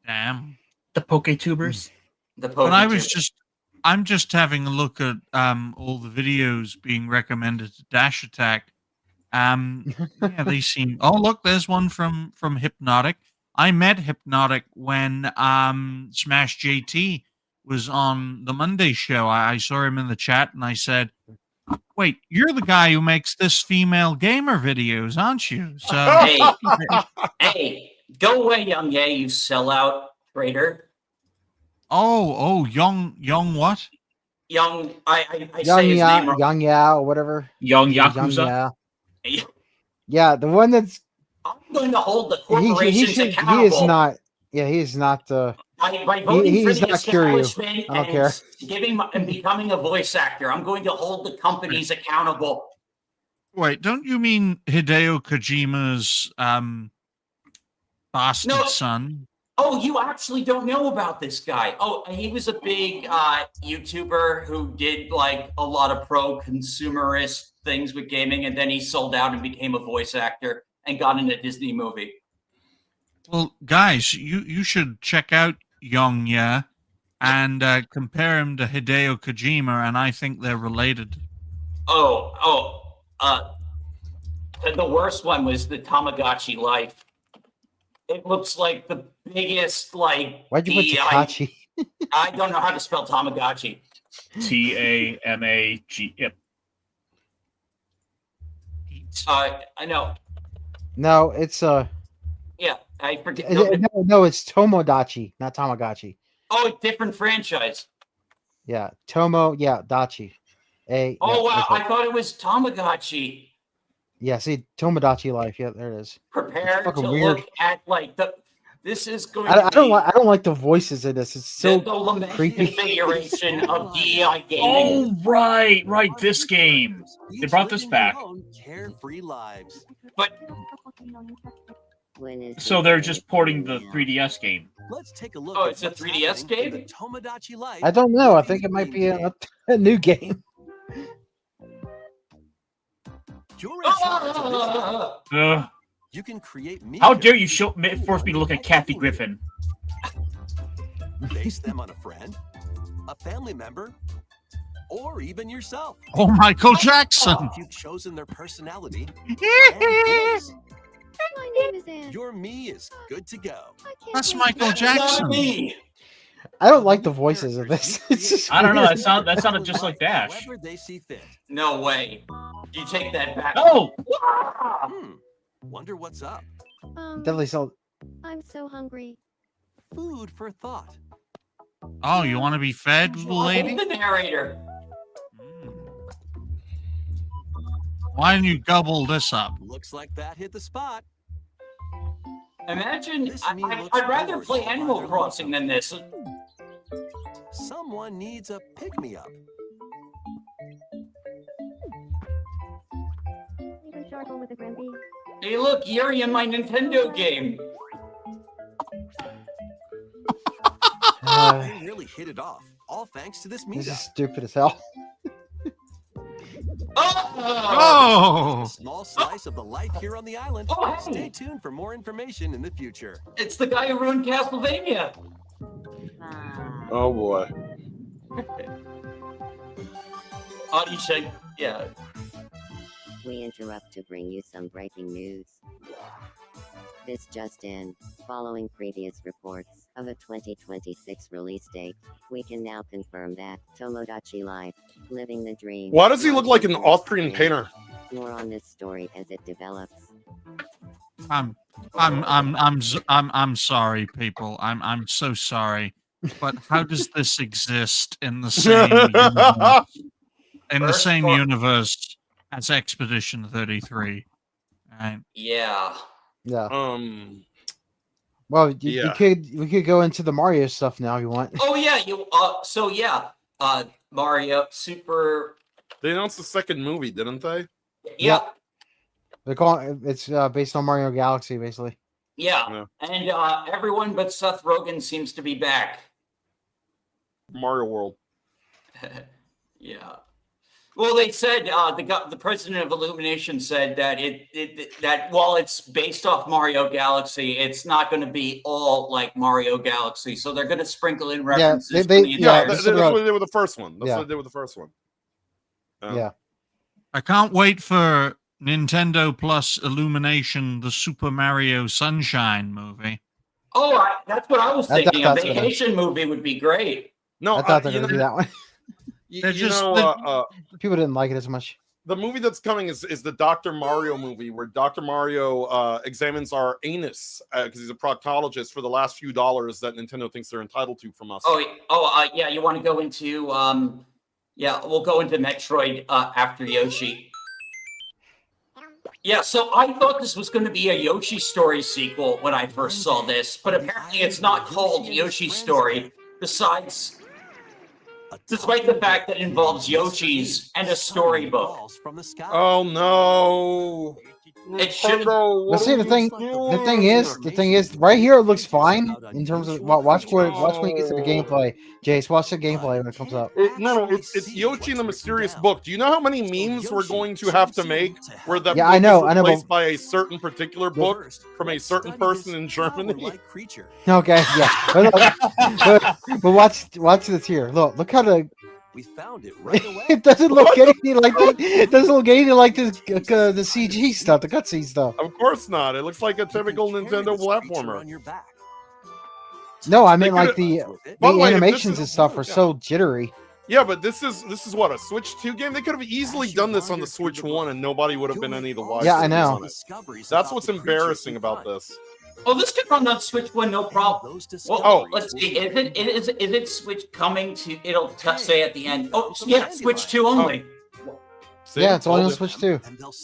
B: Damn.
G: The PokeTubers.
A: The pokey.
B: But I'm just having a look at all the videos being recommended to Dash Attack. Yeah, they seem. Oh, look, there's one from Hypnotic. I met Hypnotic when Smash JT was on the Monday show. I saw him in the chat, and I said, "Wait, you're the guy who makes this female gamer videos, aren't you?" So,
A: hey, go away, Young Ye, you sellout traitor.
B: young what?
A: Young, I
D: Young
A: say his name wrong.
D: Young Ya or whatever.
G: Young
D: Young
G: Yakuza.
D: Ya. Yeah, the one that's
A: I'm going to hold the
D: he
A: corporations
D: should,
A: accountable.
D: he is not. Yeah, he is not.
A: By voting for
D: he's
A: the
D: not Kiryu.
A: establishment
D: I don't
A: and
D: care.
A: and becoming a voice actor, I'm going to hold the companies accountable.
B: Wait, don't you mean Hideo Kojima's bastard
A: No.
B: son?
A: Oh, you actually don't know about this guy. Oh, he was a big YouTuber who did like a lot of pro-consumerist things with gaming, and then he sold out and became a voice actor and got in a Disney movie.
B: Well, guys, you should check out Young Ya and compare him to Hideo Kojima, and I think they're related.
A: The worst one was the Tamagotchi Life. It looks like the biggest, like,
D: Why'd you put Takachi?
A: I don't know how to spell Tamagotchi.
G: TAMAG. Yep.
A: I know.
D: No, it's
A: Yeah, I forget.
D: no, it's Tomodachi, not Tamagotchi.
A: Oh, a different franchise.
D: Yeah, Dachi.
A: Wow, I thought it was Tamagotchi.
D: Yeah, see, Tomodachi Life. Yeah, there it is.
A: Prepare to
D: fucking weird.
A: look at like the. This is going.
D: I don't like the voices in this. It's so
A: the lament
D: creepy.
A: configuration of DEI gaming.
G: Oh, right. This game. They brought this back.
F: Carefree lives.
A: But
G: so they're just porting the 3DS game.
F: Let's take a look.
A: Oh,
F: at
A: it's a
F: what's
A: 3DS
F: happening in
A: game?
F: the Tomodachi Life.
D: I don't know. I think it might be a new game.
F: You're in charge of this. You can create me.
G: How dare you force me to look at Kathy Griffin?
F: Base them on a friend, a family member, or even yourself.
B: Oh, Michael Jackson!
F: If you've chosen their personality, and voice,
H: My name is Anne.
F: your me is good to go.
B: That's Michael Jackson.
A: me.
D: I don't like the voices of this. It's just
G: I don't know.
D: weird.
G: That sounded just like Dash.
F: However they see fit.
A: No way. You take that back.
G: Oh,
F: Wonder what's up.
D: Definitely so.
H: I'm so hungry.
F: Food for thought.
B: Oh, you want to be fed, little lady?
A: The narrator.
B: Why don't you gobble this up?
F: Looks like that hit the spot.
A: Imagine.
F: This me looks
A: I'd rather
F: bored
A: play
F: by
A: Animal
F: their
A: Crossing than this.
F: Someone needs a pick-me-up.
H: Even Sharkle with a Grampy.
A: Hey, look, Yuri in my Nintendo game.
F: They really hit it off. All thanks to this
D: This is
F: meetup.
D: stupid as hell.
A: Oh!
B: Oh!
F: A small slice of the life here on the island.
A: Oh, hey.
F: Stay tuned for more information in the future.
A: It's the guy who ruined Castlevania.
C: Oh boy.
A: Oh, you should, yeah.
I: We interrupt to bring you some breaking news. This just in, following previous reports of a 2026 release date, we can now confirm that Tomodachi Life, Living the Dream.
C: Why does he look like an Austrian painter?
I: More on this story as it develops.
B: I'm sorry, people. I'm so sorry. But how does this exist in the same universe as Expedition 33? Right.
A: Yeah.
D: Yeah.
C: Yeah.
D: We could go into the Mario stuff now if you want.
A: Oh yeah, Mario Super.
C: They announced the second movie, didn't they?
A: Yeah.
D: They call it's based on Mario Galaxy, basically.
A: Yeah, and everyone but Seth Rogen seems to be back.
C: Mario World.
A: Yeah. Well, they said the president of Illumination said that that while it's based off Mario Galaxy, it's not going to be all like Mario Galaxy. So they're going to sprinkle in references.
D: they-
A: from the
D: yeah,
A: entire
C: That's
A: series.
C: what they did with the first one. That's
D: Yeah.
C: what they did with the first one.
D: Yeah.
B: I can't wait for Nintendo Plus Illumination, the Super Mario Sunshine movie.
A: Oh, that's what I was thinking. A
D: that's what I-
A: vacation movie would be great.
C: No,
D: I thought they
C: you
D: were
C: know,
D: gonna do that one.
B: They're
C: you
B: just-
C: know,
D: People didn't like it as much.
C: the movie that's coming is the Dr. Mario movie, where Dr. Mario examines our anus because he's a proctologist for the last few dollars that Nintendo thinks they're entitled to from us.
A: Yeah. You want to go into yeah, we'll go into Metroid after Yoshi. Yeah, so I thought this was going to be a Yoshi Story sequel when I first saw this, but apparently it's not called Yoshi Story. Besides, despite the fact that it involves Yoshis and a storybook.
C: Oh no!
A: It should.
D: But see, the thing is, right here it looks fine in terms of watch when you get to the gameplay. Jace, watch the gameplay when it comes up.
C: It's Yoshi in the Mysterious Book. Do you know how many memes we're going to have to make where that
D: Yeah,
C: book
D: I know,
C: is replaced
D: but-
C: by a certain particular book from a certain person in Germany?
D: Okay, yeah, but watch this here. Look how the
F: We found it right away.
D: it doesn't look anything like it doesn't look anything like the CG stuff, the cutscene stuff.
C: Of course not. It looks like a typical Nintendo platformer.
D: No, I
C: They
D: mean like
C: could've-
D: the
C: By the way, if this
D: animations
C: is-
D: and stuff are so jittery.
C: Yeah, but this is what, a Switch 2 game? They could have easily done this on the Switch 1 and nobody would have been any the wiser.
D: Yeah, I know.
C: on it. That's what's embarrassing about this.
A: Oh, this could run on Switch 1, no problem. Well, let's see. Is it Switch coming to? It'll say at the end. Oh, yeah, Switch 2 only.
C: See?
D: Yeah, it's only on
C: Told you.
D: Switch too.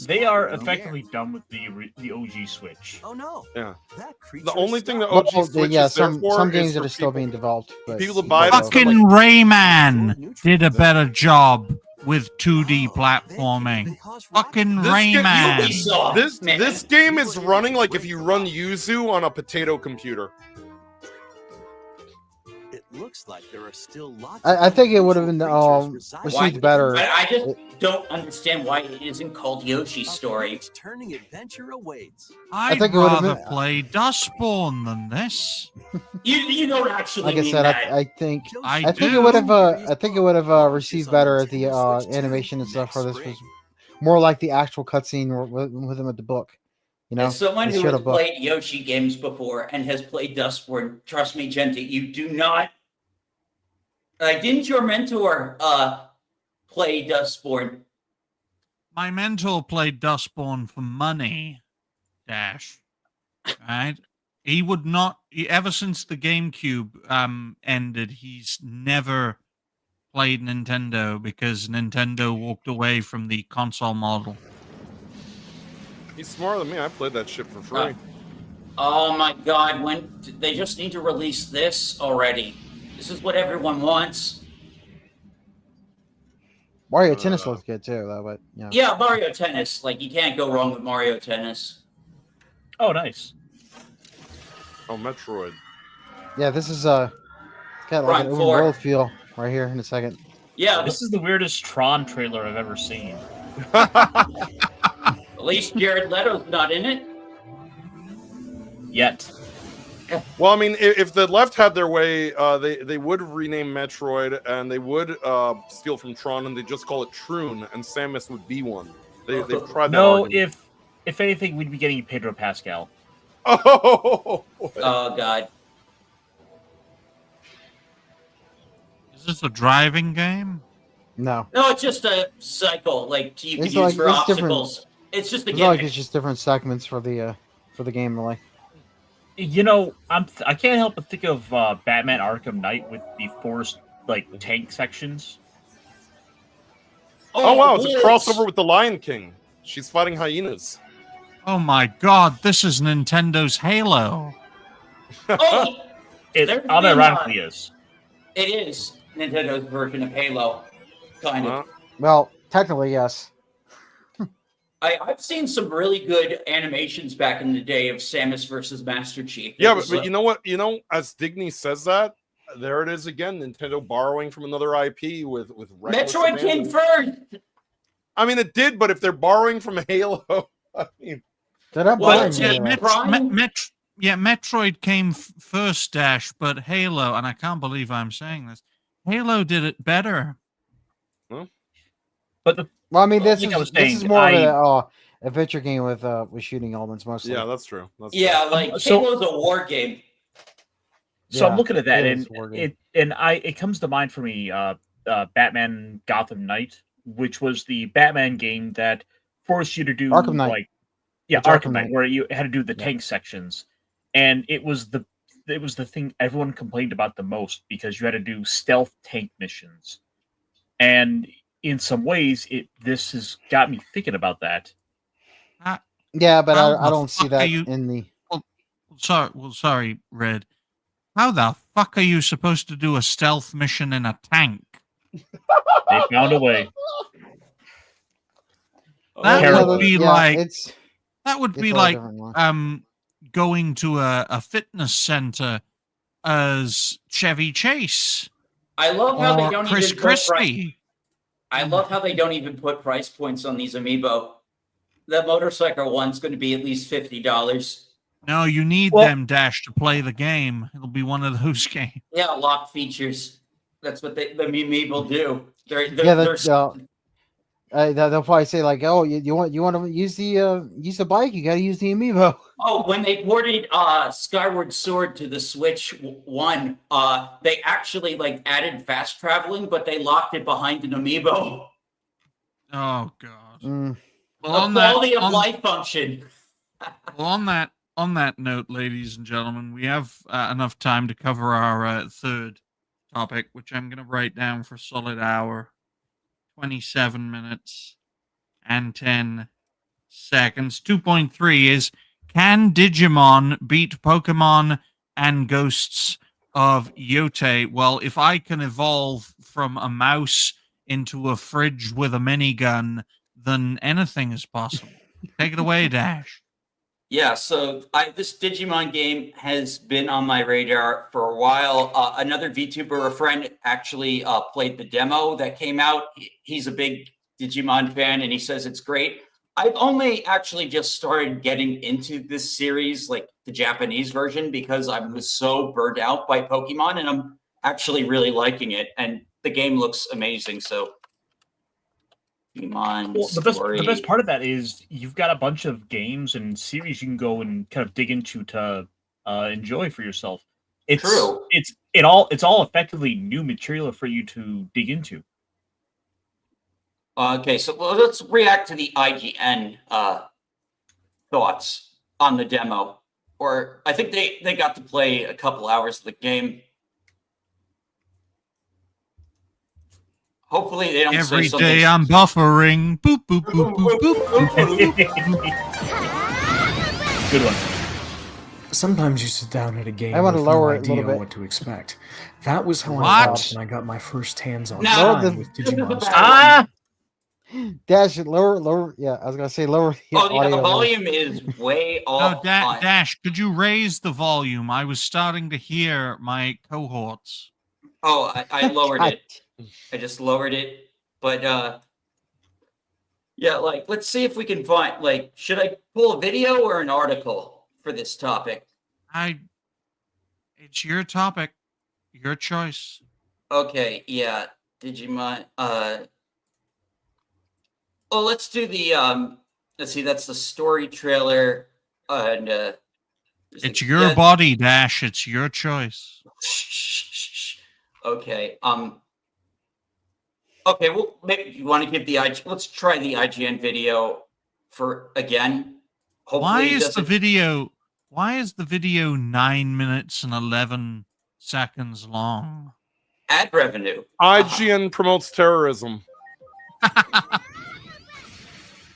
G: They are effectively done with the OG Switch.
F: Oh no!
C: Yeah.
F: That
C: The only thing that
D: Well,
C: OG Switch
D: yeah,
C: is there
D: some
C: for
D: games
C: is
D: that
C: for
D: are still
C: people-
D: being developed. But
C: people to buy it.
B: Fucking Rayman did a better job with 2D platforming. Fucking
C: This game-
B: Rayman.
A: Ubisoft, man.
C: This game is running like if you run Yuzu on a potato computer.
F: It looks like there are still lots.
D: I think it would have been
A: Why-
D: received better.
A: But I just don't understand why it isn't called Yoshi Story.
F: Turning adventure awaits.
B: I'd
D: think it would've
B: rather
D: been-
B: play Dustborn than this.
A: You don't actually
D: Like I
A: mean
D: said,
A: that.
D: I think
B: I
D: I think
B: do.
D: it would have received better if the animation and stuff for this was more like the actual cutscene with him at the book. You know,
A: As someone
D: they
A: who
D: showed
A: has
D: a book.
A: played Yoshi games before and has played Dustborn, trust me, Genti, you do not. Didn't your mentor play Dustborn?
B: My mentor played Dustborn for money, Dash. Right? He would not, ever since the GameCube ended, he's never played Nintendo because Nintendo walked away from the console model.
C: He's smarter than me. I played that shit for free.
A: Oh my God! When they just need to release this already. This is what everyone wants.
D: Mario Tennis looks good too, though. But yeah,
A: Yeah, Mario Tennis. Like you can't go wrong with Mario Tennis.
G: Oh, nice.
C: Oh, Metroid.
D: yeah, this is got like
A: Right,
D: an open
A: four.
D: world feel right here in a second.
A: Yeah,
G: This is the weirdest Tron trailer I've ever seen.
A: at least Jared Leto's not in it.
G: Yet.
C: Well, I mean, if the left had their way, they would rename Metroid and they would steal from Tron and they just call it Troon and Samus would be one. They've tried that.
G: No,
C: argument.
G: if anything, we'd be getting Pedro Pascal.
C: Oh,
A: Oh God.
B: Is this a driving game?
D: No,
A: No, it's just a cycle. Like you can
D: It's
A: use
D: like-
A: for
D: it's different.
A: obstacles. It's just a
D: it's not like
A: gimmick.
D: it's just different segments for the game, really.
G: You know, I can't help but think of Batman Arkham Knight with the forced like tank sections.
C: oh wow, it's a
A: wolves.
C: crossover with the Lion King. She's fighting hyenas.
B: Oh my god, this is Nintendo's Halo.
A: Oh,
G: It
A: There's
G: unironically is.
A: it is Nintendo's version of Halo, kind of.
C: Huh?
D: Well, technically, yes.
A: I've seen some really good animations back in the day of Samus versus Master Chief.
C: Yeah, but you know what? As Digny says that, there it is again. Nintendo borrowing from another IP with reckless
A: Metroid came
C: abandon.
A: first.
C: I mean, it did, but if they're borrowing from Halo, I mean,
D: They're not
A: Well,
D: buying
A: yeah,
D: Halo.
B: Metroid came first, Dash, but Halo, and I can't believe I'm saying this, Halo did it better.
G: But the
D: Well, I mean,
G: Like
D: this
G: I was
D: is
G: saying,
D: more of an adventure game with shooting elements mostly.
C: yeah, that's true. That's
A: Yeah,
C: true.
A: like
G: So-
A: Halo's a war game.
G: So
D: Yeah,
G: I'm looking at that,
D: it
G: and
D: is war game.
G: it comes to mind for me, Batman Gotham Knight, which was the Batman game that forced you to do
D: Arkham Knight.
G: like, yeah,
D: It's
G: Arkham
D: Arkham
G: Knight,
D: Knight.
G: where you had to do the
D: Yeah.
G: tank sections, and it was the thing everyone complained about the most because you had to do stealth tank missions, and in some ways, this has got me thinking about that.
D: Yeah, but
B: How
D: I
B: the
D: don't see
B: fuck are
D: that
B: you-
D: in the.
B: Sorry, Red. How the fuck are you supposed to do a stealth mission in a tank?
G: They found a way.
B: That
G: Terrible.
B: would be
D: yeah,
B: like
D: it's
B: that would
D: it's
B: be
D: all
B: like
D: different one.
B: going to a fitness center as Chevy Chase
A: I love how they
B: or
A: don't
B: Chris
A: even put price.
B: Christie.
A: I love how they don't even put price points on these amiibo. That motorcycle one's going to be at least $50.
B: No, you need
G: Well-
B: them, Dash, to play the game. It'll be one of those games.
A: Yeah, lock features. That's what the amiibo do. They're
D: They'll probably say like, "Oh, you want to use the bike? You got to use the amiibo."
A: Oh, when they ported Skyward Sword to the Switch One, they actually like added fast traveling, but they locked it behind an amiibo.
B: Oh God.
D: Mm.
B: Well,
A: A
B: on that,
A: quality of
B: on,
A: life function.
B: well, on that note, ladies and gentlemen, we have enough time to cover our third topic, which I'm going to write down for a solid hour, 27 minutes, and 10 seconds. 2.3 is, can Digimon beat Pokemon and Ghosts of Yote? Well, if I can evolve from a mouse into a fridge with a minigun, then anything is possible. Take it away, Dash.
A: Yeah, so this Digimon game has been on my radar for a while. Another VTuber, a friend, actually played the demo that came out. He's a big Digimon fan, and he says it's great. I've only actually just started getting into this series, like the Japanese version, because I was so burned out by Pokemon, and I'm actually really liking it. And the game looks amazing, so Pokemon
G: Well,
A: story.
G: the best part of that is you've got a bunch of games and series you can go and kind of dig into to enjoy for yourself. It's
A: True.
G: It's all effectively new material for you to dig into.
A: Okay, so let's react to the IGN thoughts on the demo. Or I think they got to play a couple hours of the game. Hopefully they don't
B: Every
A: say something.
B: day I'm buffering. Boop, boop, boop, boop, boop.
G: Good one.
J: Sometimes you sit down at a game
D: I wanna
J: with
D: lower
J: no
D: it a little
J: idea
D: bit.
J: what to expect. That was how
B: What?
J: I felt when I got my first hands-on
A: No,
J: time with
A: this is
J: Digimon.
A: the
J: Story.
D: Dash it lower. Yeah, I was gonna say lower. The
A: Oh, yeah,
D: audio
A: the
D: a little.
A: volume is way
B: No,
A: off.
B: Dash, could you raise the volume? I was starting to hear my cohorts.
A: Oh, I lowered
D: God.
A: it. I just lowered it. But yeah, like let's see if we can find like should I pull a video or an article for this topic?
B: It's your topic, your choice.
A: Okay, yeah. Digimon oh, let's do the let's see, that's the story trailer and
B: It's your body, Dash. It's your choice.
A: Okay. Okay, well maybe you want to give the let's try the IGN video for again. Hopefully
B: Why
A: it
B: is the
A: doesn't-
B: video 9 minutes and 11 seconds long?
A: ad revenue?
C: IGN promotes terrorism.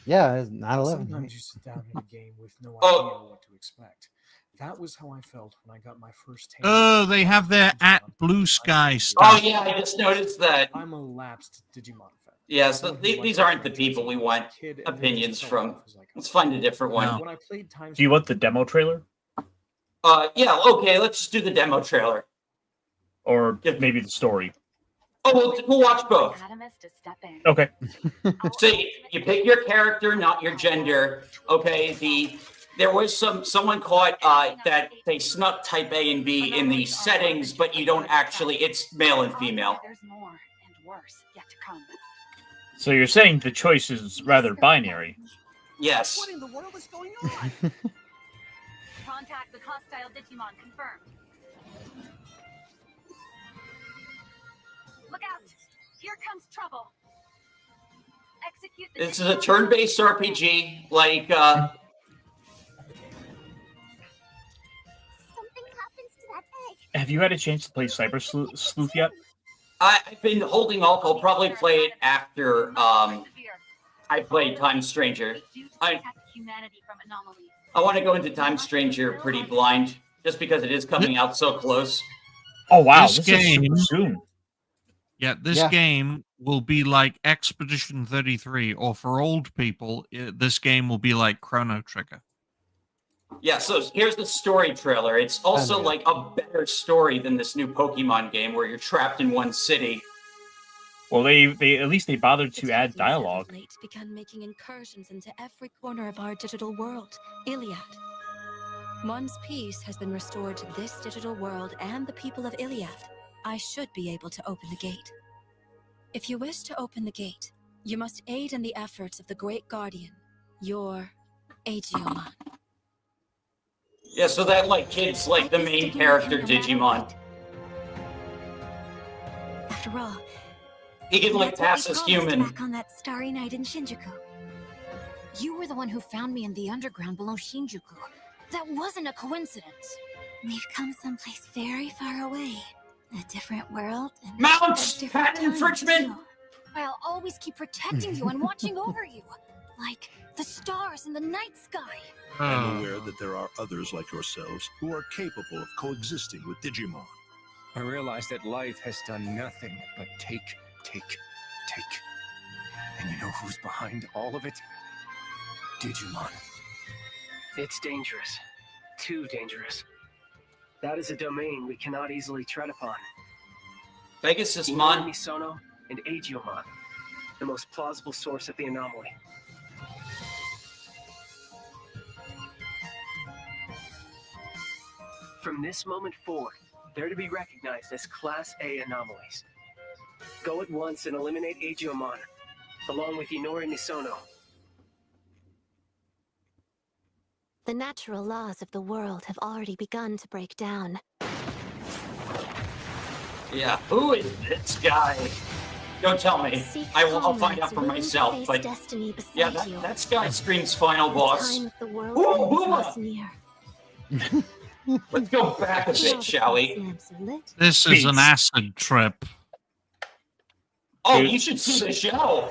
D: Yeah, it's 9/11.
J: Sometimes you sit down at a game with no idea
A: Oh.
J: what to expect. That was how I felt when I got my first
B: Oh, they have their
J: Digimon.
B: Blue Sky
A: Oh
B: stuff.
A: yeah, I just noticed that.
J: I'm a lapsed Digimon fan.
A: Yeah, so
J: Someone who likes
A: these
J: to
A: aren't the
J: franchise
A: people we
J: as a
A: want
J: kid, and then
A: opinions
J: just fell
A: from.
J: off as I got
A: Let's find a
J: older.
A: different one.
B: No.
J: When I played Time
G: Do you want the demo trailer?
A: Yeah, okay, let's just do the demo trailer.
G: Or
A: Yeah.
G: maybe the story?
A: Oh, we'll watch both.
G: Okay.
A: So you pick your character, not your gender. Okay. There was someone caught that they snuck type A and B in the settings, but you don't actually. It's male and female.
G: So you're saying the choice is rather binary.
A: Yes.
K: What in the world is going on? Contact with hostile Digimon confirmed. Look out! Here comes trouble. Execute the
A: This is a turn-based RPG, like.
K: Something happens to that egg.
G: Have you had a chance to play Cyber Sleuth yet?
A: I've been holding off. I'll probably play it after I play Time Stranger. I want to go into Time Stranger pretty blind, just because it is coming out so close.
G: Oh wow,
B: This
G: this
B: game-
G: is super soon.
B: Yeah, this game will be like Expedition 33, or for old people, this game will be like Chrono Trigger.
A: Yeah, so here's the story trailer. It's also
D: Okay.
A: like a better story than this new Pokemon game where you're trapped in one city.
G: Well, they at least they bothered to add dialogue.
L: Late begun making incursions into every corner of our digital world, Iliad. Mon's peace has been restored to this digital world and the people of Iliad. I should be able to open the gate. If you wish to open the gate, you must aid in the efforts of the Great Guardian, your Aegeomon.
A: Yeah, so that like kid's like the main character Digimon.
L: After all,
A: He can like
L: that's what
A: pass
L: we
A: as
L: promised
A: human.
L: back on that starry night in Shinjuku. You were the one who found me in the underground below Shinjuku. That wasn't a coincidence. We've come someplace very far away. A different world. And
A: Mounts!
L: a different
A: Patent
L: time,
A: infringement!
L: too. I'll always keep protecting you and watching over you. Like the stars in the night sky.
M: I'm aware that there are others like yourselves who are capable of coexisting with Digimon.
J: I realize that life has done nothing but take. And you know who's behind all of it? Digimon.
N: It's dangerous. Too dangerous. That is a domain we cannot easily tread upon.
A: Pegasus
N: Inori
A: Mon.
N: Misono and Aegeomon, the most plausible source of the anomaly. From this moment forward, they're to be recognized as Class A anomalies. Go at once and eliminate Aegeomon, along with Inori Misono.
L: The natural laws of the world have already begun to break down.
A: Yeah, who is this guy? Don't tell me. I'll find out for myself. But yeah, that guy screams final boss. Ooh, let's go back a bit, shall we?
B: This is an acid trip.
A: Oh, you should see the show.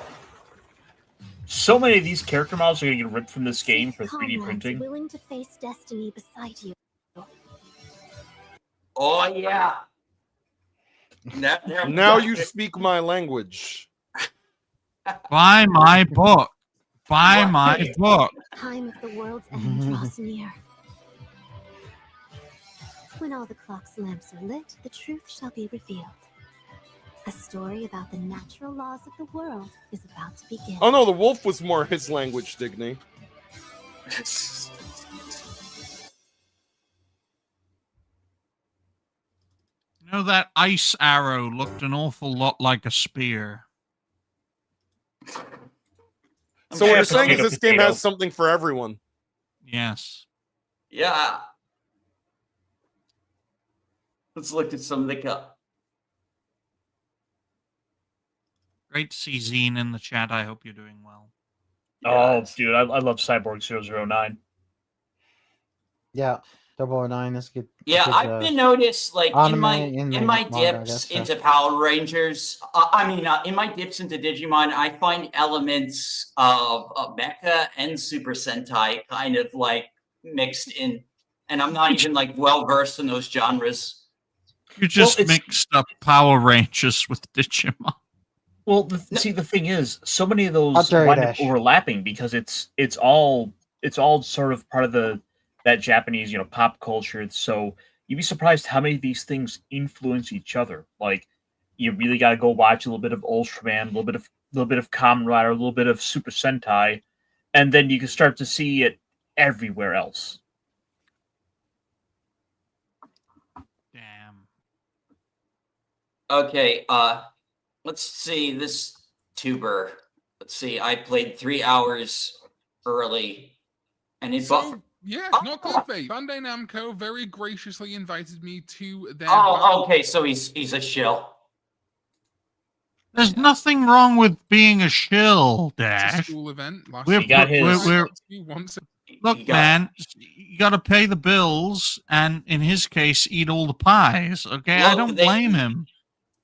G: So many of these character models are going to get ripped from this game for 3D printing.
L: Willing to face destiny beside you.
A: Oh yeah.
C: Now you speak my language.
B: Buy my book. Buy my book.
L: Time of the world's end draws near. When all the clock's lamps are lit, the truth shall be revealed. A story about the natural laws of the world is about to begin.
C: Oh no, the wolf was more his language, Digny.
B: You know, that ice arrow looked an awful lot like a spear.
C: So what you're saying is this game has something for everyone.
B: Yes.
A: Yeah. Let's look at some of the cup.
B: Great to see Zine in the chat. I hope you're doing well.
G: Oh, dude, I love Cyborg 009.
D: Yeah, 009. That's good.
A: Yeah,
D: good,
A: I've been noticed like in my
D: the
A: my
D: manga, I
A: dips
D: guess,
A: into Power Rangers. In my dips into Digimon, I find elements of Mecha and Super Sentai kind of like mixed in, and I'm not even like well versed in those genres.
B: You just mixed up Power Rangers with Digimon.
G: Well, see, the thing is, so many of those
D: I'll
G: wind up
D: Dash.
G: overlapping because it's all sort of part of that Japanese pop culture. So you'd be surprised how many of these things influence each other. Like you really got to go watch a little bit of Ultraman, a little bit of Kamen Rider, a little bit of Super Sentai, and then you can start to see it everywhere else.
B: Damn.
A: Okay, let's see this tuber. Let's see. I played 3 hours early, and it
O: So, yeah, not clickbait. Bandai Namco very graciously invited me to their.
A: Oh, okay. So he's a shill.
B: There's nothing wrong with being a shill,
O: It's a
B: Dash.
O: school event. Last
B: We're,
O: week.
B: look, man, you got to pay the bills, and in his case, eat all the pies. Okay, I don't blame him.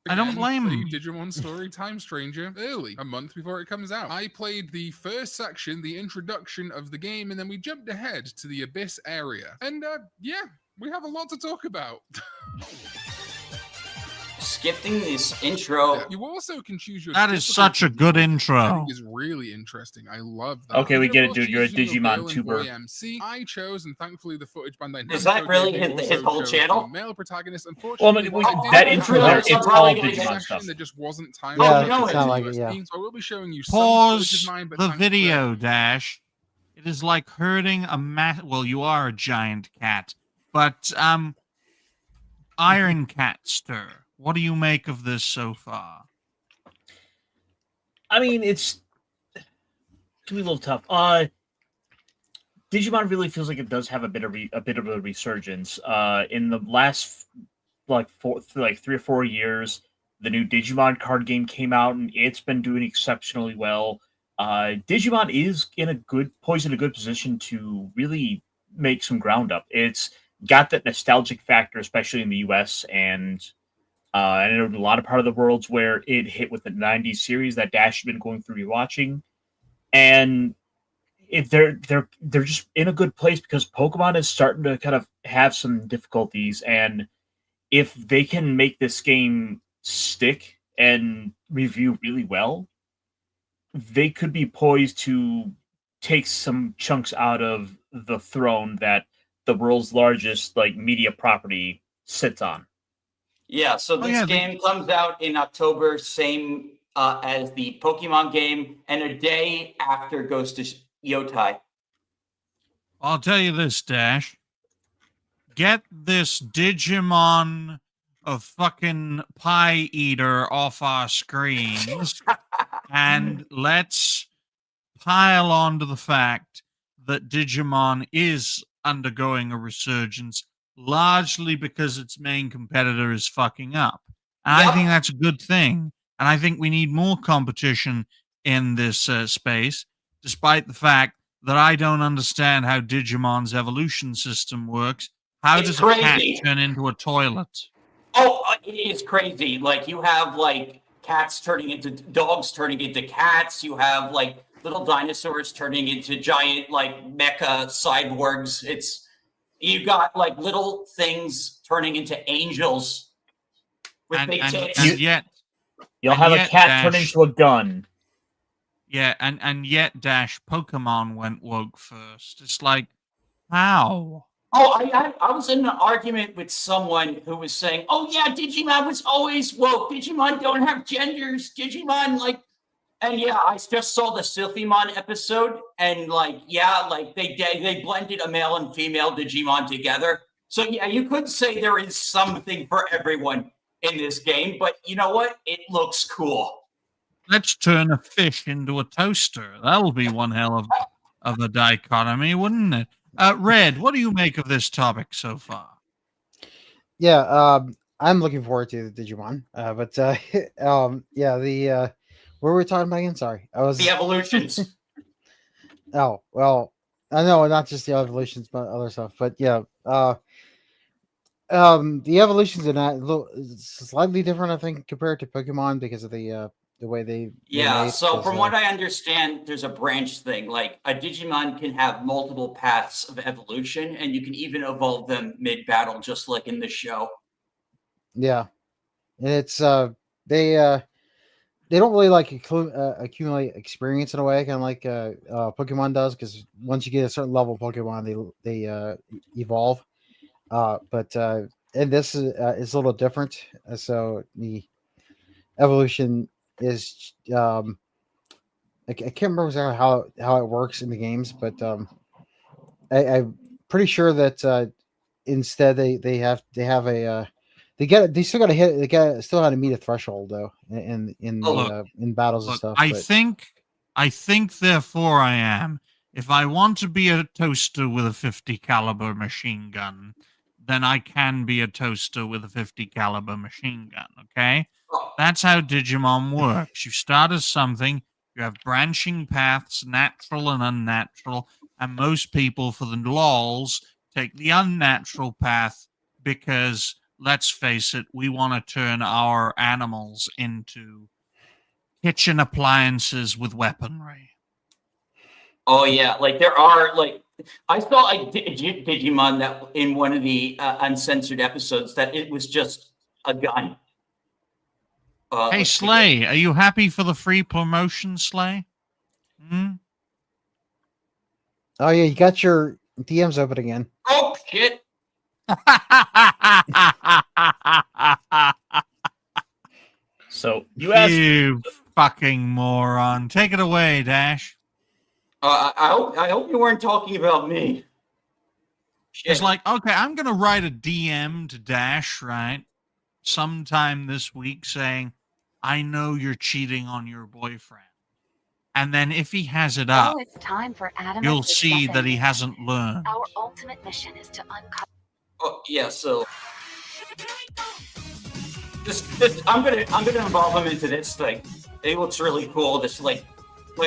B: I don't blame him.
O: Digimon Storytime Stranger early, a month before it comes out. I played the first section, the introduction of the game, and then we jumped ahead to the Abyss area. And yeah, we have a lot to talk about.
A: Skipping this intro.
O: You also can choose your.
B: That is such a good intro.
O: I think is really interesting. I love that.
G: Okay, we get it, dude. You're a
O: Choosing your
G: Digimon
O: girl and
G: tuber.
O: boy MC. I chose, and thankfully the footage Bandai
A: Is
O: Namco
A: that really
O: gave me
A: his
O: also
A: whole
O: shows
A: channel?
O: the male protagonist.
G: Well, I
O: Unfortunately,
G: mean, that intro there, it's all Digimon stuff.
O: There just wasn't time.
D: Yeah,
O: for
D: it sounds like it, yeah.
O: So I will be showing you some footage
B: Pause
O: of mine, but
B: the
O: thanks for
B: video, Dash. It is like herding a well, you are a giant cat, but Iron Cat Stir. What do you make of this so far?
G: I mean, it's be a little tough. Digimon really feels like it does have a bit of a resurgence. In the last like 3 or 4 years, the new Digimon card game came out, and it's been doing exceptionally well. Digimon is poised in a good position to really make some ground up. It's got that nostalgic factor, especially in the US, and in a lot of part of the worlds where it hit with the 90s series that Dash has been going through rewatching. And if they're just in a good place because Pokemon is starting to kind of have some difficulties, and if they can make this game stick and review really well, they could be poised to take some chunks out of the throne that the world's largest media property sits on.
A: Yeah, so this game comes out in October, same as the Pokemon game, and a day after goes to Yotai.
B: I'll tell you this, Dash. Get this Digimon of fucking pie eater off our screens, and let's pile on to the fact that Digimon is undergoing a resurgence, largely because its main competitor is fucking up. And I think that's a good thing. And I think we need more competition in this space, despite the fact that I don't understand how Digimon's evolution system works. How does a cat turn into a toilet?
A: Oh, it is crazy. Like, you have, cats turning into dogs, turning into cats. You have, little dinosaurs turning into giant, mecha cyborgs. You got, little things turning into angels with big tits.
B: And yet...
G: You'll have a cat turn into a gun.
B: Yeah, and yet, Dash, Pokemon went woke first. It's like, how?
A: Oh, I was in an argument with someone who was saying, oh, yeah, Digimon was always woke. Digimon don't have genders. Digimon, and yeah, I just saw the Silphymon episode, and, they blended a male and female Digimon together. So, yeah, you could say there is something for everyone in this game, but you know what? It looks cool.
B: Let's turn a fish into a toaster. That'll be one hell of a dichotomy, wouldn't it? Red, what do you make of this topic so far?
D: Yeah, I'm looking forward to the Digimon. What were we talking about again? Sorry,
A: the evolutions.
D: Oh well, I know not just the evolutions, but other stuff. But yeah, the evolutions in that is slightly different, I think, compared to Pokemon because of the way they
A: so from what I understand, there's a branch thing. Like, a Digimon can have multiple paths of evolution, and you can even evolve them mid-battle, just like in the show.
D: Yeah, and it's they don't really like accumulate experience in a way, kind of like Pokemon does, because once you get a certain level of Pokemon, they evolve. But and this is a little different. So the evolution is I can't remember exactly how it works in the games, but I'm pretty sure that instead they have a they still got to hit still got to meet a threshold though in battles and
B: Look,
D: stuff.
B: I
D: But
B: think therefore I am. If I want to be a toaster with a 50 caliber machine gun, then I can be a toaster with a 50 caliber machine gun, okay? That's how Digimon works. You start as something, you have branching paths, natural and unnatural, and most people for the lols take the unnatural path because let's face it, we want to turn our animals into kitchen appliances with weaponry.
A: Oh yeah, like there are like I saw a Digimon that in one of the uncensored episodes that it was just a gun.
B: Hey
A: let's see.
B: Slay, are you happy for the free promotion, Slay? Hmm?
D: oh yeah, you got your DMs open again.
A: Oh shit!
G: So you asked.
B: You fucking moron. Take it away, Dash.
A: I hope you weren't talking about me.
B: It's like, okay, I'm going to write a DM to Dash, right? Sometime this week saying, I know you're cheating on your boyfriend. And then if he has it up,
K: Oh, it's time for Adam.
B: you'll see that he hasn't learned.
K: Our ultimate mission is to uncover.
A: Oh yeah, so I'm gonna involve him into this thing. It looks really cool. This like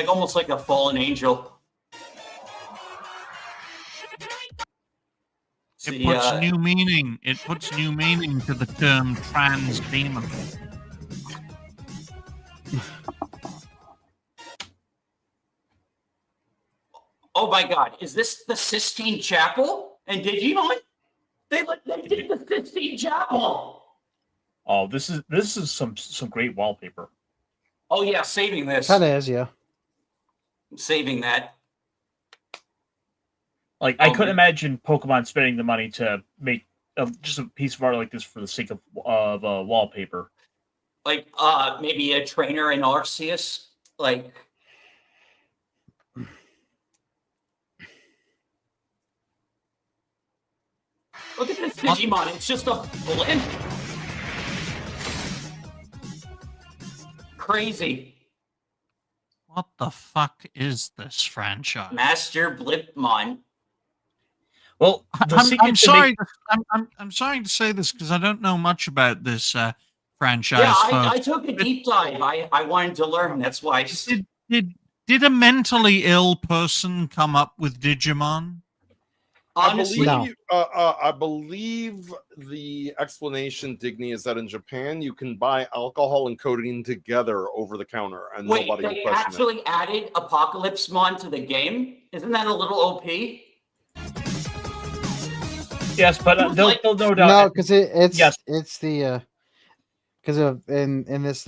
A: almost like a fallen angel.
B: It puts new meaning. It puts new meaning to the term trans demon.
A: Oh my God, is this the Sistine Chapel and Digimon? They did the Sistine Chapel.
G: Oh, this is some great wallpaper.
A: Oh yeah, saving this.
D: Kind of is, yeah.
A: I'm saving that.
G: Like I couldn't imagine Pokemon spending the money to make just a piece of art like this for the sake of wallpaper.
A: Like maybe a trainer in Arceus, like. Look at this Digimon, it's just a blimp. Crazy.
B: What the fuck is this franchise?
A: Master Blimpmon.
G: Well,
B: I'm sorry. I'm sorry to say this because I don't know much about this franchise.
A: Yeah, I took a deep dive. I wanted to learn. That's why.
B: Did a mentally ill person come up with Digimon?
A: Honestly,
C: I believe the explanation, Digny, is that in Japan you can buy alcohol and codeine together over the counter, and nobody will
A: they
C: question
A: actually added Apocalypsemon to the game. Isn't that a little OP?
G: Yes, but they'll no doubt.
D: No, because it's
G: yes.
D: It's the because of in this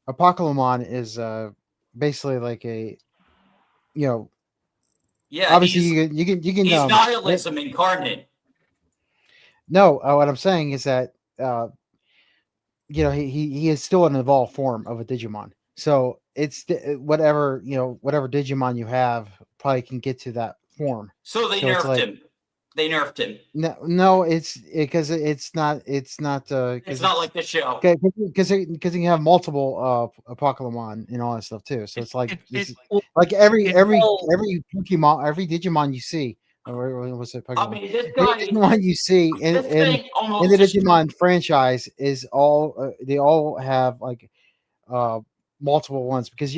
D: Apocalypsemon is basically like a
A: Yeah,
D: obviously you can
A: he's nihilism incarnate.
D: No, what I'm saying is that he is still an evolved form of a Digimon. So it's whatever Digimon you have probably can get to that form.
A: So they nerfed him. They nerfed him.
D: No, it's because it's not. It's not
A: like the show.
D: Because you have multiple Pokemon and all that stuff too. So it's like like every Pokemon, every Digimon you see, or what's it? Pokemon?
A: I mean, this guy.
D: Every Digimon you see in the Digimon franchise is all they all have like multiple ones because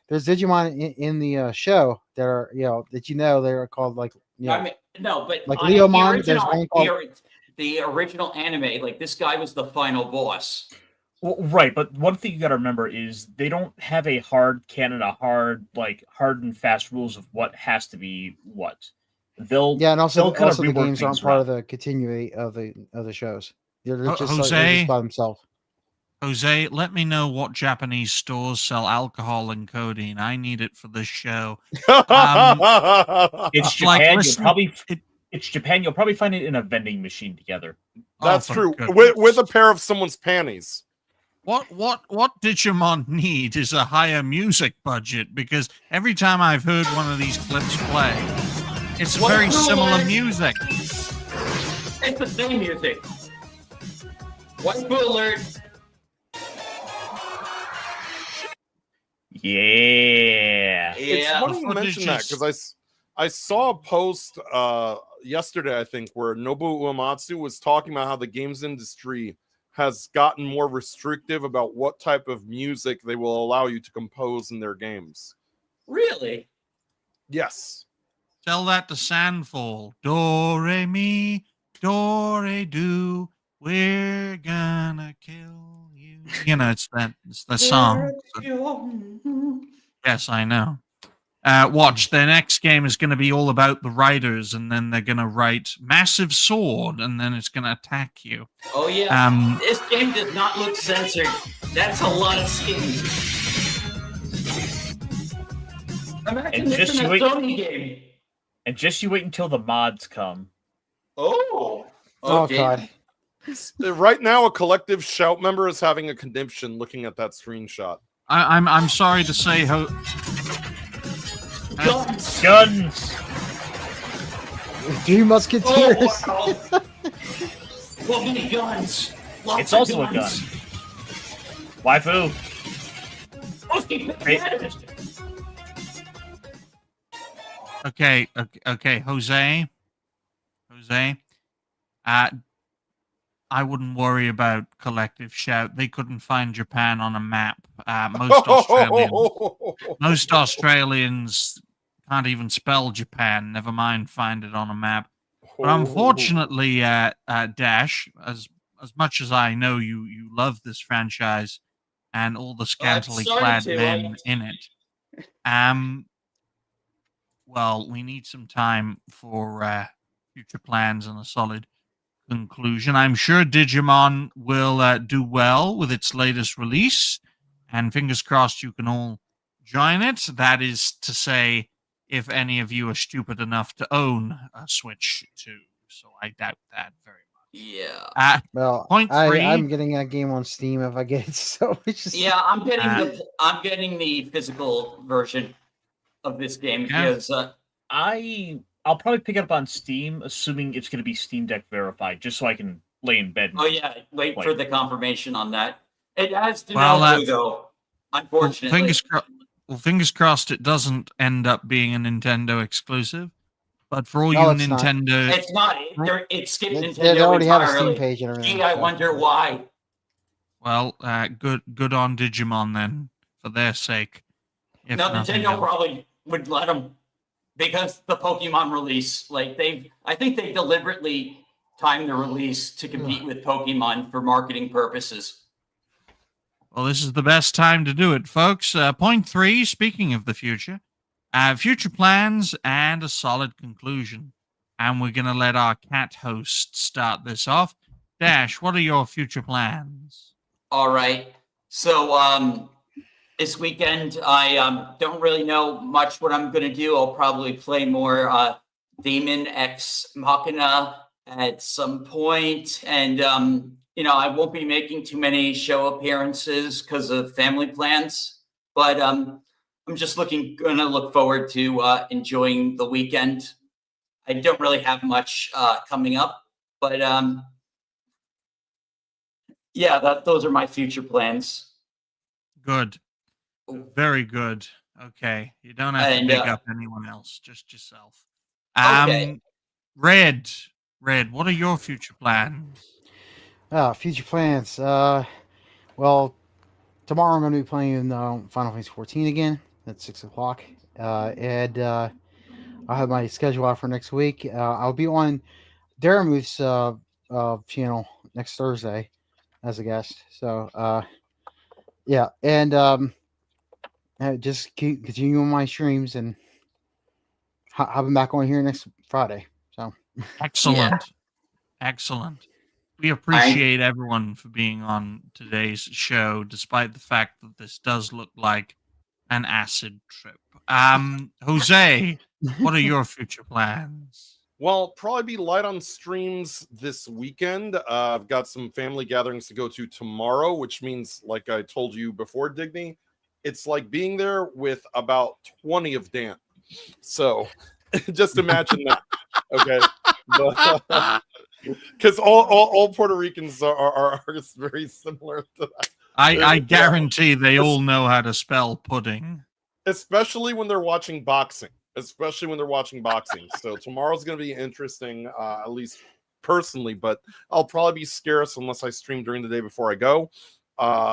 D: there's Digimon in the show that are they're called like
A: I mean, no, but
D: like Leomon. There's one called
A: the original anime. Like this guy was the final boss.
G: Well, right, but one thing you got to remember is they don't have a hard canon, hard and fast rules of what has to be what.
D: And also
G: kind of
D: the games aren't
G: things
D: part of the continuity of the shows. They're just
B: Jose,
D: by themselves.
B: Jose, let me know what Japanese stores sell alcohol and codeine. I need it for this show.
G: It's Japan. It's Japan. You'll probably find it in a vending machine together.
C: That's
B: for
C: true.
B: goodness.
C: With a pair of someone's panties.
B: What Digimon need is a higher music budget, because every time I've heard one of these clips play, it's very similar music.
A: It's the same music. Waifu alert.
G: Yeah.
C: It's funny you mention that, because I saw a post yesterday, I think, where Nobuo Uematsu was talking about how the games industry has gotten more restrictive about what type of music they will allow you to compose in their games.
A: Really?
C: Yes.
B: Tell that to Sandfall. Do, re, mi, do, re, do. We're gonna kill you. You know, it's the song. Yes, I know. Watch, their next game is going to be all about the riders, and then they're going to write massive sword, and then it's going to attack you.
A: Oh yeah. This game does not look censored. That's a lot of skin.
G: And just you wait. Game. And just you wait until the mods come.
A: Oh.
D: Okay. God.
C: Right now, a collective Shout member is having a conniption looking at that screenshot.
B: I'm sorry to say,
G: Guns!
D: 3 Musketeers!
A: Oh, wow. Well, many guns. Lots
G: it's
A: of
G: also
A: guns.
G: a gun. Waifu.
B: Okay, Jose. I wouldn't worry about collective Shout. They couldn't find Japan on a map. Most Australians can't even spell Japan, never mind find it on a map. But unfortunately, Dash, as much as I know you love this franchise and all the scantily clad men in it, well, we need some time for future plans and a solid conclusion. I'm sure Digimon will do well with its latest release, and fingers crossed you can all join it. That is to say, if any of you are stupid enough to own a Switch 2. So I doubt that very much.
A: Yeah.
D: Well,
B: point 3.
D: I'm getting that game on Steam if I get it. So it's just...
A: Yeah, I'm getting the physical version of this game because
G: I'll probably pick it up on Steam, assuming it's going to be Steam Deck verified, just so I can lay in bed.
A: Oh yeah, wait for the confirmation on that. It has to know though. Unfortunately,
B: fingers crossed it doesn't end up being a Nintendo exclusive. But for all Nintendo,
A: it's not. It skipped Nintendo
D: they already
A: entirely.
D: have a Steam page and everything.
A: Gee, I wonder why.
B: Well, good on Digimon then, for their sake.
A: No, Nintendo probably would let them. Because the Pokemon release, I think they deliberately timed the release to compete with Pokemon for marketing purposes.
B: Well, this is the best time to do it, folks. Point 3, speaking of the future, future plans and a solid conclusion. And we're going to let our cat host start this off. Dash, what are your future plans?
A: All right. So, this weekend, I don't really know much what I'm going to do. I'll probably play more Demon X Machina at some point. And, I won't be making too many show appearances because of family plans. But I'm just going to look forward to enjoying the weekend. I don't really have much coming up. But, those are my future plans.
B: Good. Very good. Okay. You don't have to pick up anyone else, just yourself.
A: Okay.
B: Red, what are your future plans?
D: Future plans. Well, tomorrow I'm going to be playing Final Fantasy 14 again at 6:00. And I'll have my schedule out for next week. I'll be on Daramuth's channel next Thursday as a guest. So, yeah. And just keep continuing my streams and having back on here next Friday. So
B: excellent. We appreciate everyone for being on today's show, despite the fact that this does look like an acid trip. Jose, what are your future plans?
C: Well, probably be light on streams this weekend. I've got some family gatherings to go to tomorrow, which means, like I told you before, Digny, it's like being there with about 20 of Dan. So just imagine that. Okay. Because all Puerto Ricans are very similar to that.
B: I guarantee they all know how to spell pudding.
C: Especially when they're watching boxing. So tomorrow's going to be interesting, at least personally, but I'll probably be scarce unless I stream during the day before I go.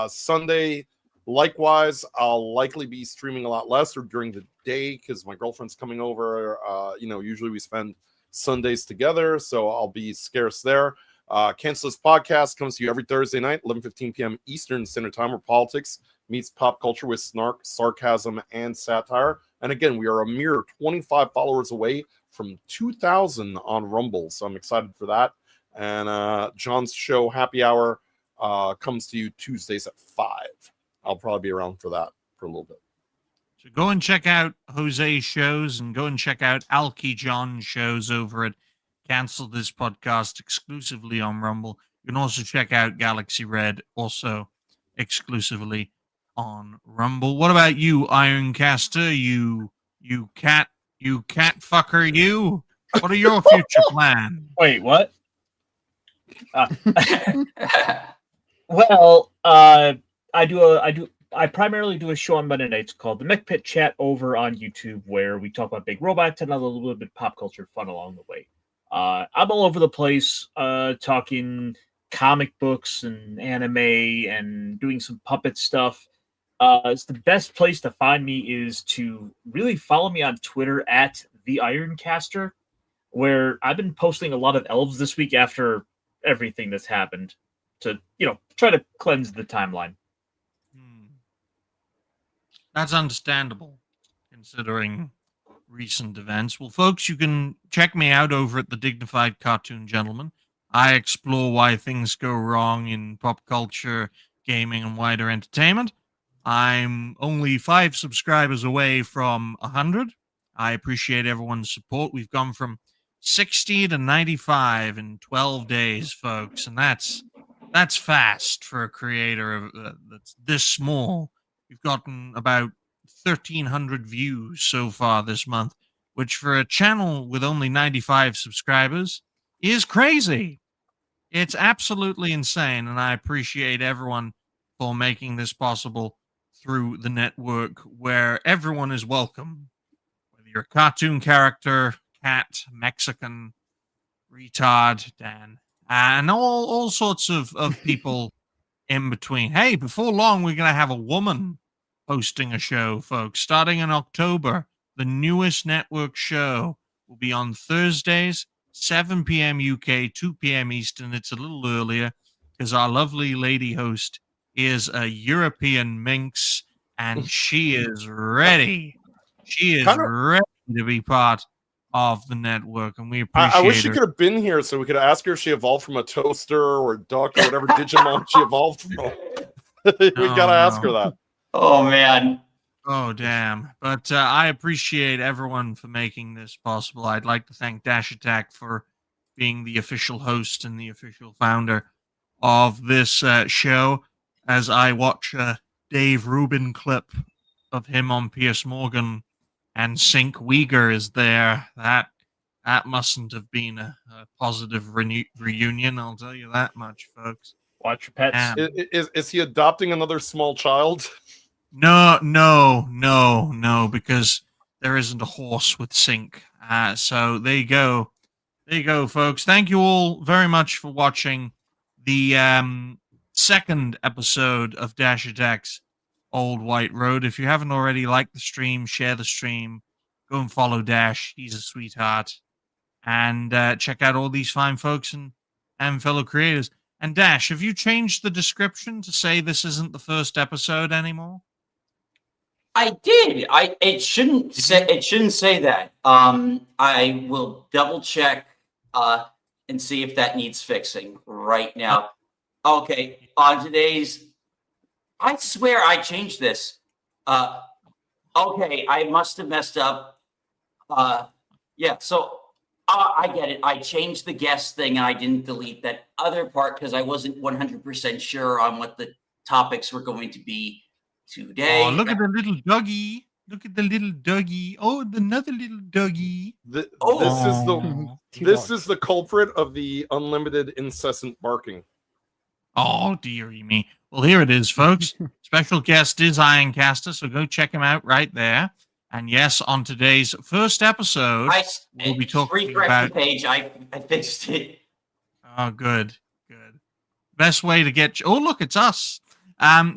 C: Sunday, likewise, I'll likely be streaming a lot less or during the day because my girlfriend's coming over. Usually we spend Sundays together, so I'll be scarce there. Cancel This Podcast comes to you every Thursday night, 11:15 p.m. Eastern Standard Time, where politics meets pop culture with snark, sarcasm, and satire. And again, we are a mere 25 followers away from 2,000 on Rumble, so I'm excited for that. And John's show, Happy Hour, comes to you Tuesdays at 5. I'll probably be around for that for a little bit.
B: So go and check out Jose's shows and go and check out Alki John's shows over at Cancel This Podcast exclusively on Rumble. You can also check out Galaxy Red, also exclusively on Rumble. What about you, Ironcaster? You cat fucker, you? What are your future plans?
G: Wait, what? Well, I primarily do a show on Monday nights called the Mech Pit Chat over on YouTube, where we talk about big robots and a little bit of pop culture fun along the way. I'm all over the place, talking comic books and anime and doing some puppet stuff. It's the best place to find me is to really follow me on Twitter at the Ironcaster, where I've been posting a lot of elves this week after everything that's happened to, try to cleanse the timeline.
B: That's understandable, considering recent events. Well, folks, you can check me out over at The Dignified Cartoon Gentleman. I explore why things go wrong in pop culture, gaming, and wider entertainment. I'm only 5 subscribers away from 100. I appreciate everyone's support. We've gone from 60 to 95 in 12 days, folks, and that's fast for a creator that's this small. We've gotten about 1,300 views so far this month, which for a channel with only 95 subscribers is crazy. It's absolutely insane, and I appreciate everyone for making this possible through the network where everyone is welcome. Whether you're a cartoon character, cat, Mexican, retard, Dan, and all sorts of people in between. Hey, before long, we're going to have a woman hosting a show, folks. Starting in October, the newest network show will be on Thursdays, 7 p.m. UK, 2 p.m. Eastern. It's a little earlier because our lovely lady host is a European minx, and she is ready. She is ready to be part of the network, and we appreciate
C: I wish she
B: her.
C: could have been here so we could ask her if she evolved from a toaster or a duck or whatever Digimon she evolved from. We gotta ask her that.
A: Oh, man.
B: Oh, damn. But I appreciate everyone for making this possible. I'd like to thank Dash Attack for being the official host and the official founder of this show. As I watch a Dave Rubin clip of him on Piers Morgan and Sync Uyghur is there, that mustn't have been a positive reunion, I'll tell you that much, folks.
G: Watch your pets.
C: Is he adopting another small child?
B: No, because there isn't a horse with Sync. So there you go. There you go, folks. Thank you all very much for watching the second episode of Dash Attack's Old White Road. If you haven't already, like the stream, share the stream, go and follow Dash. He's a sweetheart. And check out all these fine folks and fellow creators. And Dash, have you changed the description to say this isn't the first episode anymore?
A: I did. It shouldn't say that. I will double check. and see if that needs fixing right now. Okay, on today's, I swear I changed this. Okay, I must have messed up. Yeah, so I get it. I changed the guest thing and I didn't delete that other part because I wasn't 100% sure on what the topics were going to be today.
B: Oh, look at the little doggy. Look at the little doggy. Oh, another little doggy.
C: This
B: Oh.
C: is the culprit of the unlimited incessant barking.
B: Oh, dearie me. Well, here it is, folks. Special guest is Ironcaster, so go check him out right there. And yes, on today's first episode, we'll be talking
A: refresh
B: about...
A: the page. I fixed it.
B: Oh, good. Best way to get... Oh, look, it's us.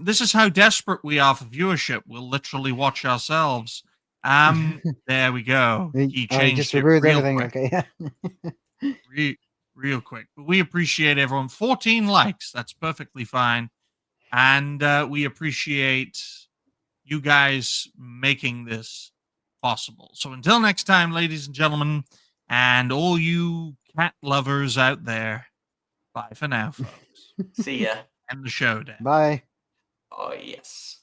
B: This is how desperate we are for viewership. We'll literally watch ourselves. There we go. He changed
D: just
B: it
D: removed
B: real
D: everything.
B: quick.
D: Okay.
B: Real quick. But we appreciate everyone. 14 likes. That's perfectly fine. And we appreciate you guys making this possible. So until next time, ladies and gentlemen, and all you cat lovers out there, bye for now, folks.
A: See ya.
B: End the show, Dan.
D: Bye.
A: Oh, yes.